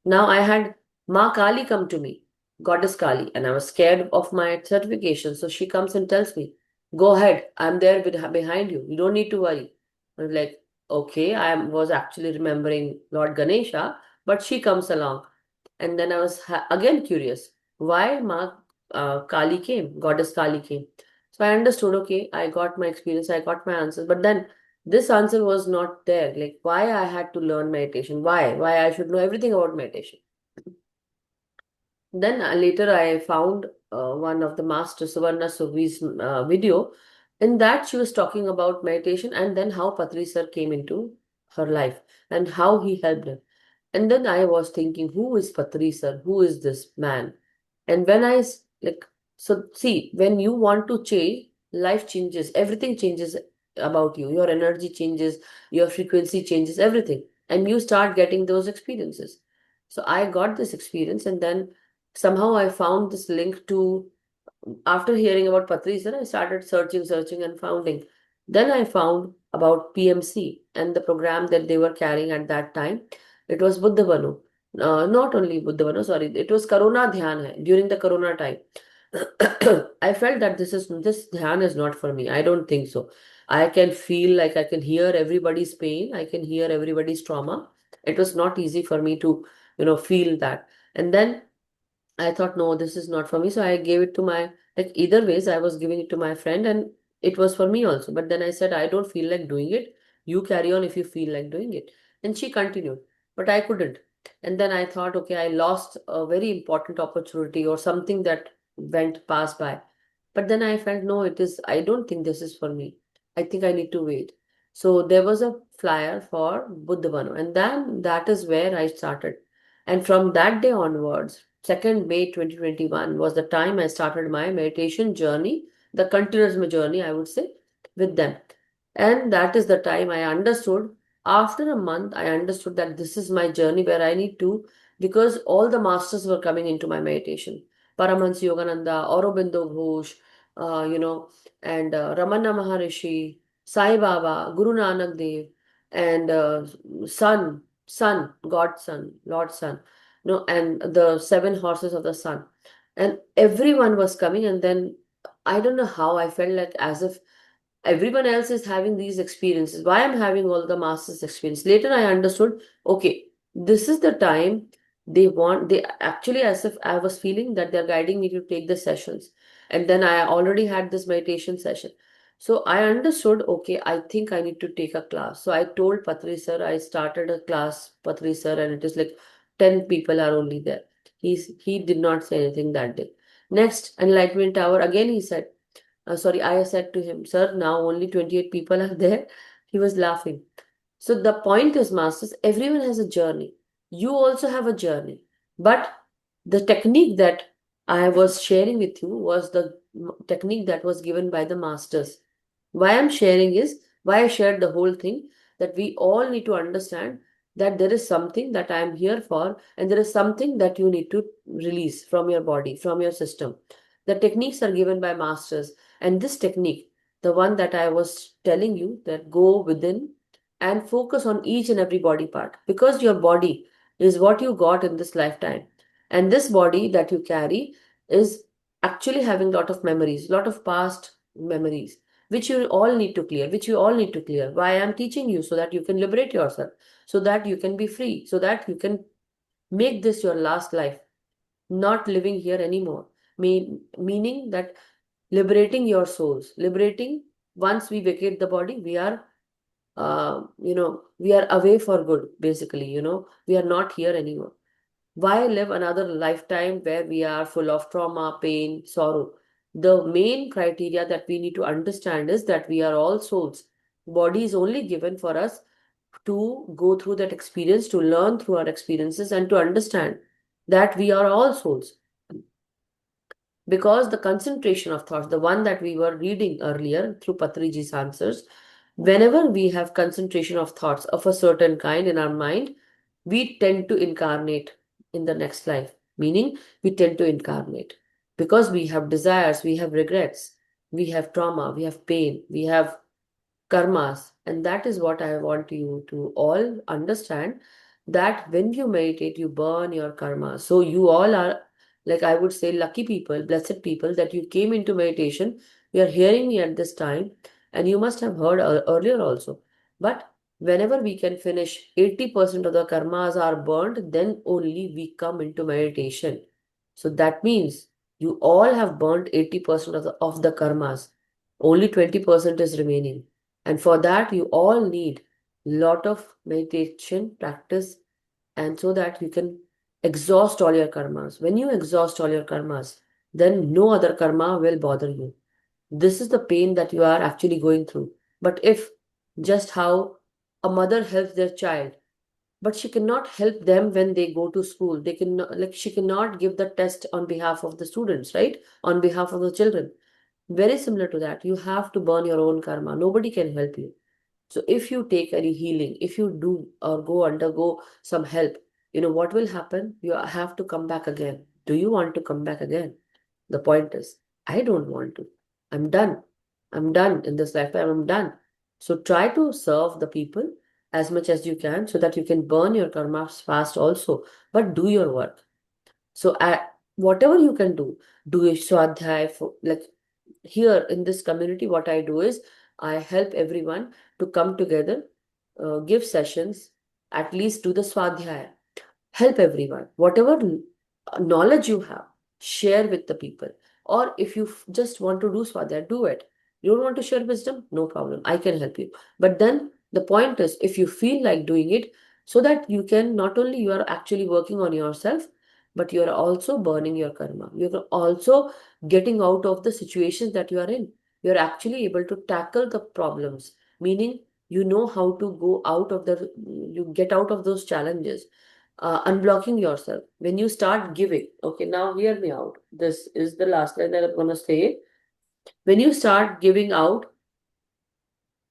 [SPEAKER 2] Now I had Ma Kali come to me, Goddess Kali, and I was scared of my certification. So she comes and tells me, go ahead, I'm there behind you. You don't need to worry. I was like, okay, was actually remembering Lord Ganesha, but she comes along. And then I was again curious why Ma Kali came, Goddess Kali came. So I understood, okay, I got my experience, I got my answers. But then this answer was not there. Like why I had to learn meditation, why I should know everything about meditation. Then later I found one of the master Suvarna Suvi's video. In that she was talking about meditation and then how Patri sir came into her life and how he helped her. And then I was thinking, who is Patri sir? Who is this man? And when like, so see, when you want to change, life changes, everything changes about you. Your energy changes, your frequency changes, everything. And you start getting those experiences. So I got this experience, and then somehow I found this link to, after hearing about Patri sir, I started searching and founding. Then I found about PMC and the program that they were carrying at that time. It was Buddha Banu. Not only Buddha Banu, sorry, it was Corona Dhyan hai, during the Corona time. I felt that this dhyan is not for me. I don't think so. I can feel like I can hear everybody's pain. I can hear everybody's trauma. It was not easy for me to, feel that. And then I thought, no, this is not for me. So I gave it to like either ways, I was giving it to my friend and it was for me also. But then I said, I don't feel like doing it. You carry on if you feel like doing it. And she continued, but I couldn't. And then I thought, okay, I lost a very important opportunity or something that went past by. But then I felt, no, I don't think this is for me. I think I need to wait. So there was a flyer for Buddhavanu. And then that is where I started. And from that day onwards, 2nd May 2021 was the time I started my meditation journey, the continuous journey, I would say, with them. And that is the time I understood. After a month, I understood that this is my journey where I need to, because all the masters were coming into my meditation. Paramahansa Yogananda, Aurobindo Ghosh, and Ramana Maharishi, Sai Baba, Guru Nanak Dev, and God Son, Lord Son, and the 7 horses of the sun. And everyone was coming, and then I don't know how I felt like as if everyone else is having these experiences. Why I'm having all the masters experience? Later I understood, okay, this is the time they actually, as if I was feeling that they're guiding me to take the sessions. And then I already had this meditation session. So I understood, okay, I think I need to take a class. So I told Patri sir, I started a class, Patri sir, and it is like 10 people are only there. He did not say anything that day. Next, Enlightenment Hour, again he said, sorry, I said to him, sir, now only 28 people are there. He was laughing. So the point is, masters, everyone has a journey. You also have a journey. But the technique that I was sharing with you was the technique that was given by the masters. Why I'm sharing is, why I shared the whole thing, that we all need to understand that there is something that I am here for, and there is something that you need to release from your body, from your system. The techniques are given by masters, and this technique, the one that I was telling you, that go within and focus on each and every body part, because your body is what you got in this lifetime. And this body that you carry is actually having a lot of memories, lot of past memories, which you all need to clear, which you all need to clear. Why I'm teaching you, so that you can liberate yourself, so that you can be free, so that you can make this your last life, not living here anymore. Meaning that liberating your souls, liberating once we vacate the body, we are we are away for good, basically. We are not here anymore. Why live another lifetime where we are full of trauma, pain, sorrow? The main criteria that we need to understand is that we are all souls. Body is only given for us to go through that experience, to learn through our experiences, and to understand that we are all souls. Because the concentration of thoughts, the one that we were reading earlier through Patriji's answers, whenever we have concentration of thoughts of a certain kind in our mind, we tend to incarnate in the next life. Meaning, we tend to incarnate because we have desires, we have regrets, we have trauma, we have pain, we have karmas. And that is what I want you to all understand, that when you meditate, you burn your karma. So you all are, like I would say, lucky people, blessed people, that you came into meditation. You are hearing me at this time, and you must have heard earlier also. But whenever we can finish 80% of the karmas are burned, then only we come into meditation. So that means you all have burnt 80% of the karmas. Only 20% is remaining. And for that, you all need lot of meditation practice, and so that you can exhaust all your karmas. When you exhaust all your karmas, then no other karma will bother you. This is the pain that you are actually going through. But if just how a mother helps their child, but she cannot help them when they go to school. They can, like, she cannot give the test on behalf of the students, right? On behalf of the children. Very similar to that. You have to burn your own karma. Nobody can help you. So if you take any healing, if you do or go undergo some help, what will happen? You have to come back again. Do you want to come back again? The point is, I don't want to. I'm done. I'm done in this lifetime. I'm done. So try to serve the people as much as you can so that you can burn your karma fast also. But do your work. So whatever you can do a swadhyay for, like, here in this community, what I do is I help everyone to come together, give sessions, at least do the swadhyaya. Help everyone. Whatever knowledge you have, share with the people. Or if you just want to do swadhyaya, do it. You don't want to share wisdom? No problem. I can help you. But then the point is, if you feel like doing it, so that you can, not only you are actually working on yourself, but you are also burning your karma. You're also getting out of the situations that you are in. You're actually able to tackle the problems, meaning you know how to go out of you get out of those challenges. Unblocking yourself. When you start giving, okay, now hear me out. This is the last line that I'm going to say. When you start giving out,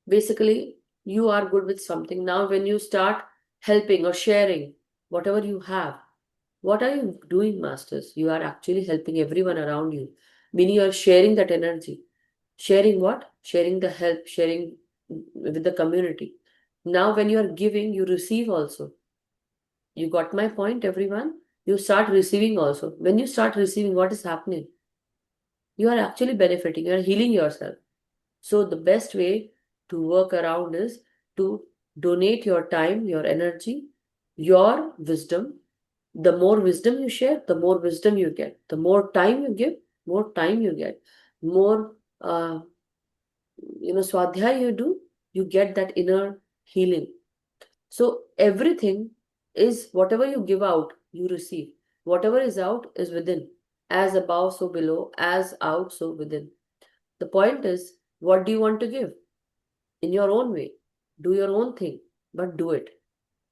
[SPEAKER 2] basically, you are good with something. Now, when you start helping or sharing whatever you have, what are you doing, masters? You are actually helping everyone around you, meaning you are sharing that energy. Sharing what? Sharing the help, sharing with the community. Now, when you are giving, you receive also. You got my point, everyone? You start receiving also. When you start receiving, what is happening? You are actually benefiting, you are healing yourself. So, the best way to work around is to donate your time, your energy, your wisdom. The more wisdom you share, the more wisdom you get. The more time you give, more time you get. More, swadhyaya you do, you get that inner healing. So everything is, whatever you give out, you receive. Whatever is out is within. As above, so below. As out, so within. The point is, what do you want to give? In your own way. Do your own thing, but do it.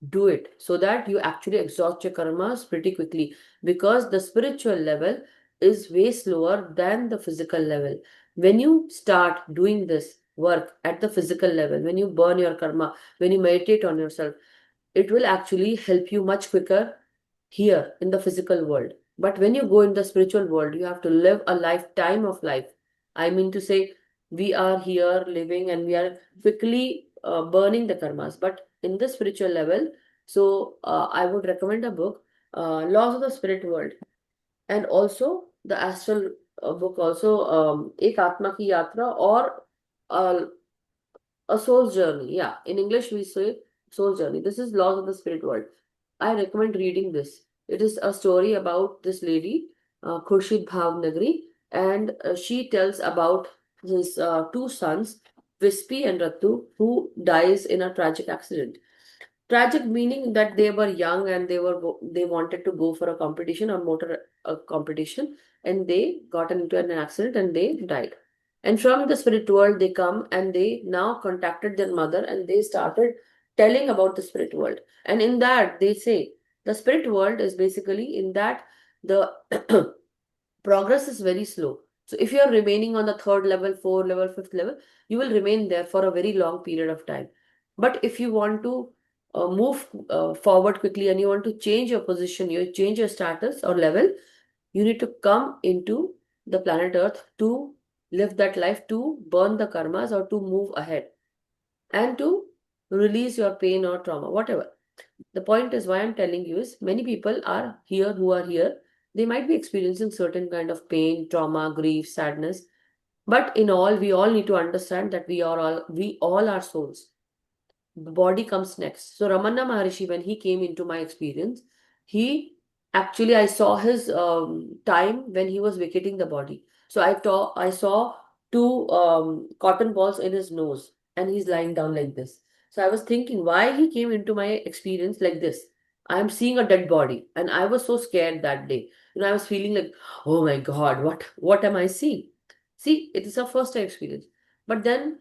[SPEAKER 2] Do it so that you actually exhaust your karmas pretty quickly, because the spiritual level is way slower than the physical level. When you start doing this work at the physical level, when you burn your karma, when you meditate on yourself, it will actually help you much quicker here in the physical world. But when you go in the spiritual world, you have to live a lifetime of life. I mean to say, we are here living and we are quickly burning the karmas. But in the spiritual level, so I would recommend a book, Laws of the Spirit World, and also the astral book, also Ek Atma Ki Yatra, or uh, a soul's journey. Yeah, in English we say soul journey. This is Laws of the Spirit World. I recommend reading this. It is a story about this lady, Khurshid Bhav Nagri, and she tells about his two sons Vispi and Ratu, who dies in a tragic accident. Tragic meaning that they were young and they wanted to go for a competition, a motor competition, and they got into an accident and they died. And from the spirit world, they come and they now contacted their mother and they started telling about the spirit world. And in that, they say the spirit world is basically in that the progress is very slow. So if you are remaining on the third level, fourth level, fifth level, you will remain there for a very long period of time. But if you want to move forward quickly and you want to change your position, you change your status or level, you need to come into the planet Earth to live that life, to burn the karmas or to move ahead and to release your pain or trauma, whatever. The point is, why I'm telling you is many people are here who are here. They might be experiencing certain kind of pain, trauma, grief, sadness. But in all, we all need to understand that we all are souls. The body comes next. So Ramana Maharishi, when he came into my experience, he actually I saw his time when he was vacating the body. So I saw two cotton balls in his nose, and he's lying down like this. So I was thinking why he came into my experience like this. I'm seeing a dead body, and I was so scared that day. I was feeling like, oh my God, what am I seeing? See, it is a first time experience. But then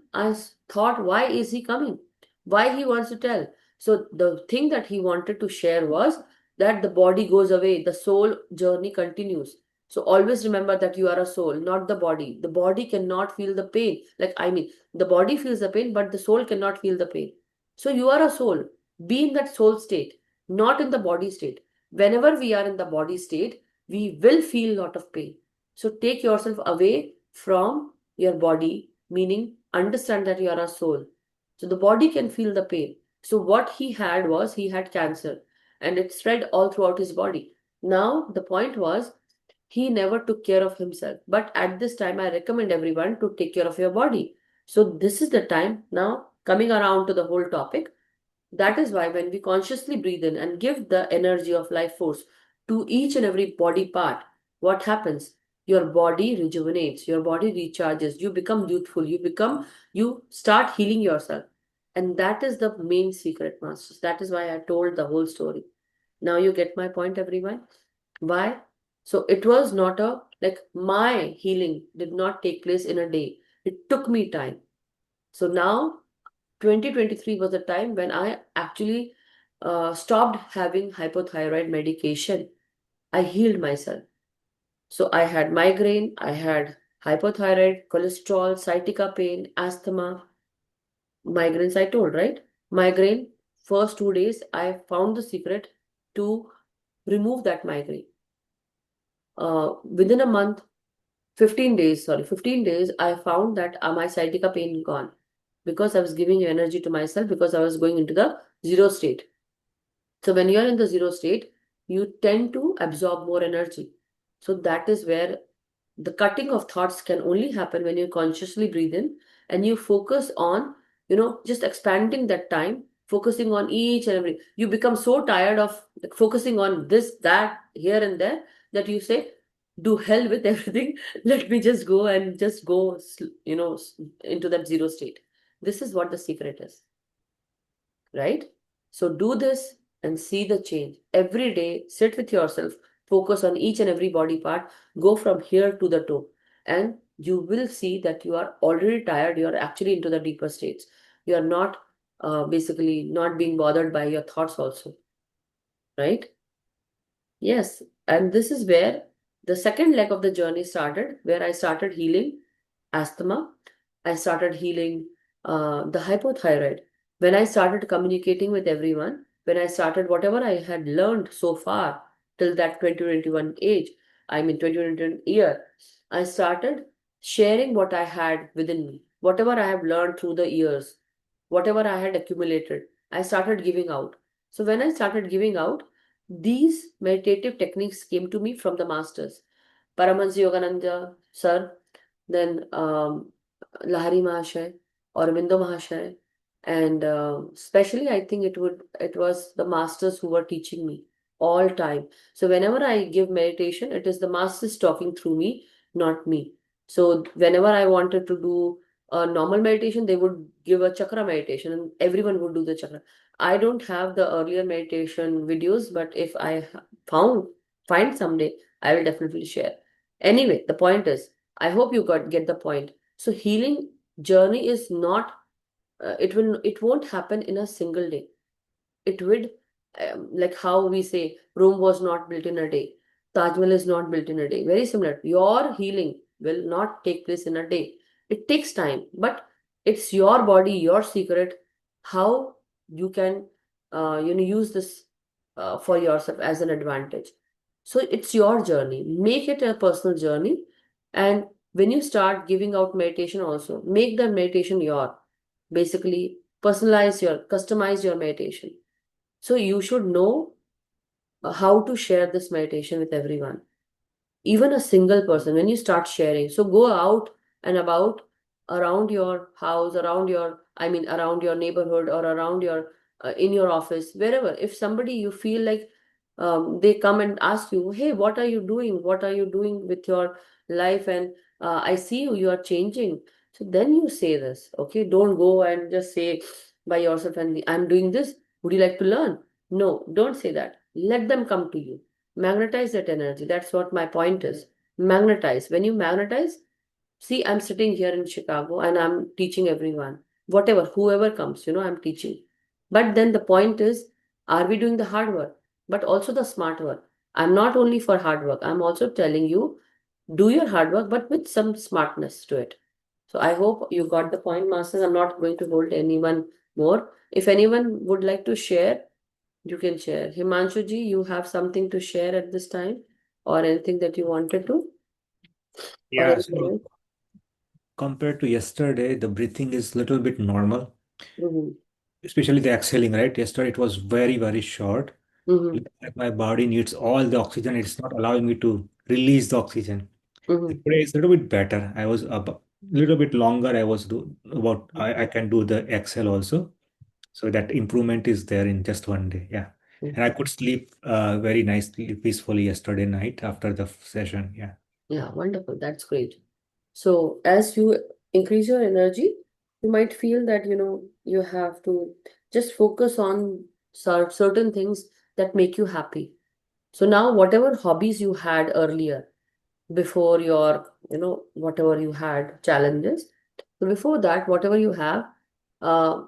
[SPEAKER 2] thought, why is he coming? Why he wants to tell? So the thing that he wanted to share was that the body goes away, the soul journey continues. So always remember that you are a soul, not the body. The body cannot feel the pain. The body feels the pain, but the soul cannot feel the pain. So you are a soul. Be in that soul state, not in the body state. Whenever we are in the body state, we will feel a lot of pain. So take yourself away from your body, meaning understand that you are a soul. So the body can feel the pain. So what he had was he had cancer and it spread all throughout his body. Now the point was he never took care of himself. But at this time, I recommend everyone to take care of your body. So this is the time now coming around to the whole topic. That is why when we consciously breathe in and give the energy of life force to each and every body part, what happens? Your body rejuvenates, your body recharges, you become youthful, you start healing yourself. And that is the main secret, masters. That is why I told the whole story. Now you get my point, everyone. Why? So it was not my healing did not take place in a day. It took me time. So now 2023 was the time when I actually stopped having hypothyroid medication. I healed myself. So I had migraine, I had hypothyroid, cholesterol, sciatica pain, asthma. Migraines, I told, right? Migraine, first 2 days, I found the secret to remove that migraine. Within a month, 15 days, I found that my sciatica pain gone because I was giving energy to myself because I was going into the zero state. So when you're in the zero state, you tend to absorb more energy. So that is where the cutting of thoughts can only happen when you consciously breathe in and you focus on, just expanding that time, focusing on each and every. You become so tired of focusing on this, that, here and there that you say, do hell with everything. Let me just go and just go, into that zero state. This is what the secret is, right? So do this and see the change. Every day, sit with yourself, focus on each and every body part, go from here to the toe, and you will see that you are already tired. You are actually into the deeper states. You are not basically not being bothered by your thoughts also, right? Yes, and this is where the second leg of the journey started, where I started healing asthma. I started healing the hypothyroid. When I started communicating with everyone, when I started whatever I had learned so far till that 2021 age, 2021 year, I started sharing what I had within me, whatever I have learned through the years, whatever I had accumulated, I started giving out. So when I started giving out, these meditative techniques came to me from the masters. Paramahansa Yogananda sir, then Lahari Mahashay, Aurobindo Mahashay, and especially I think it was the masters who were teaching me all time. So whenever I give meditation, it is the masters talking through me, not me. So whenever I wanted to do a normal meditation, they would give a chakra meditation and everyone would do the chakra. I don't have the earlier meditation videos, but if I find someday, I will definitely share. Anyway, the point is, I hope you get the point. So healing journey is not, it won't happen in a single day. It would, like how we say Rome was not built in a day, Taj Mahal is not built in a day. Very similar, your healing will not take place in a day. It takes time, but it's your body, your secret, how you can use this for yourself as an advantage. So it's your journey, make it a personal journey. And when you start giving out meditation, also make the meditation your, basically customize your meditation. So you should know how to share this meditation with everyone, even a single person. When you start sharing, so go out and about, around your house, around your neighborhood, or around your in your office, wherever. If somebody you feel like they come and ask you, hey, what are you doing with your life, and I see you are changing. So then you say this, okay? Don't go and just say by yourself, and I'm doing this, would you like to learn? No, don't say that. Let them come to you. Magnetize that energy. That's what my point is. Magnetize. When you magnetize, see, I'm sitting here in Chicago and I'm teaching everyone, whatever, whoever comes, I'm teaching. But then the point is, are we doing the hard work, but also the smart work? I'm not only for hard work, I'm also telling you, do your hard work, but with some smartness to it. So I hope you got the point, masters. I'm not going to hold anyone more. If anyone would like to share, you can share. Himanshu ji, you have something to share at this time, or anything that you wanted to? Or
[SPEAKER 7] Yeah,
[SPEAKER 2] anything
[SPEAKER 7] so
[SPEAKER 2] else?
[SPEAKER 7] compared to yesterday, the breathing is little bit normal,
[SPEAKER 2] Mm-hmm.
[SPEAKER 7] especially the exhaling, right? Yesterday it was very, very short.
[SPEAKER 2] Mm-hmm.
[SPEAKER 7] Like my body needs all the oxygen. It's not allowing me to release the oxygen.
[SPEAKER 2] Mm-hmm.
[SPEAKER 7] Today is a little bit better. I was a little bit longer. I was do about I can do the exhale also. So that improvement is there in just one day. Yeah. And I could sleep very nicely, peacefully yesterday night after the session. Yeah.
[SPEAKER 2] Yeah, wonderful. That's great. So as you increase your energy, you might feel that, you have to just focus on certain things that make you happy. So now, whatever hobbies you had earlier, before your, whatever you had challenges, so before that, whatever you have, uh,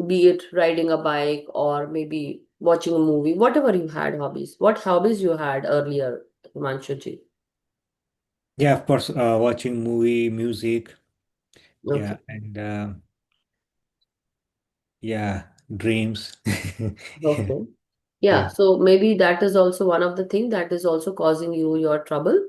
[SPEAKER 2] be it riding a bike or maybe watching a movie, whatever you had hobbies, what hobbies you had earlier, Himanshu?
[SPEAKER 7] Yeah, of course, watching movie, music.
[SPEAKER 2] Okay.
[SPEAKER 7] Yeah. And yeah, dreams. Yeah,
[SPEAKER 2] Okay. Yeah,
[SPEAKER 7] dreams.
[SPEAKER 2] so maybe that is also one of the thing that is also causing you your trouble,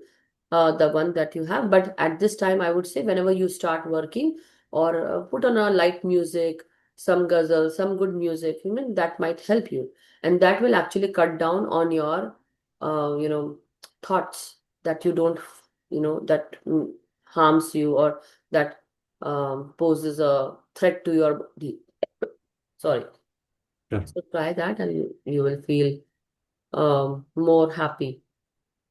[SPEAKER 2] the one that you have. But at this time, I would say whenever you start working, or put on a light music, some ghazal, some good music, that might help you, and that will actually cut down on your, thoughts that you don't, that harms you, or that poses a threat to your body. Sorry.
[SPEAKER 7] Sure.
[SPEAKER 2] So try that, and you will feel more happy.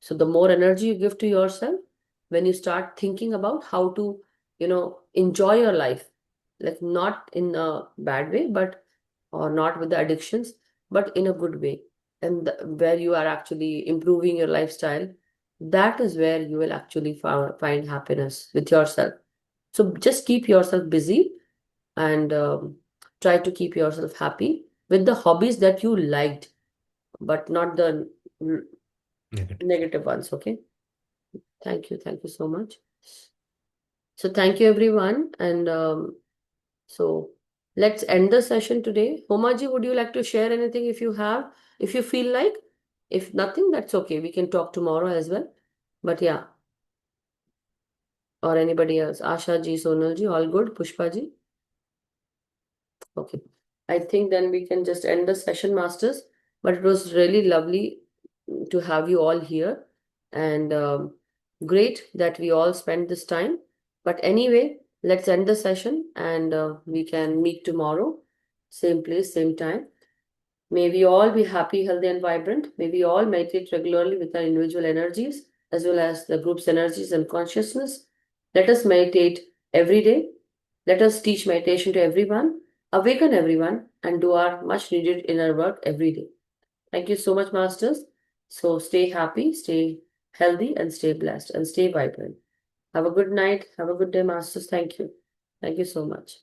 [SPEAKER 2] So the more energy you give to yourself, when you start thinking about how to, enjoy your life, like not in a bad way, but or not with the addictions, but in a good way, and where you are actually improving your lifestyle, that is where you will actually find happiness with yourself. So just keep yourself busy, and try to keep yourself happy with the hobbies that you liked, but not the
[SPEAKER 7] Negative.
[SPEAKER 2] negative ones. Okay. Thank you so much. So thank you everyone, and so let's end the session today. Homaji, would you like to share anything if you have, if you feel like? If nothing, that's okay, we can talk tomorrow as well. But yeah, or anybody else, Asha ji, Sonal ji, all good? Pushpa ji? Okay. I think then we can just end the session, masters. But it was really lovely to have you all here, and great that we all spent this time. But anyway, let's end the session, and we can meet tomorrow, same place, same time. May we all be happy, healthy, and vibrant. May we all meditate regularly with our individual energies as well as the group's energies and consciousness. Let us meditate every day Let us teach meditation to everyone, awaken everyone, and do our much needed inner work every day. Thank you so much, Masters. So stay happy, stay healthy, and stay blessed, and stay vibrant. Have a good night. Have a good day, Masters. Thank you. Thank you so much.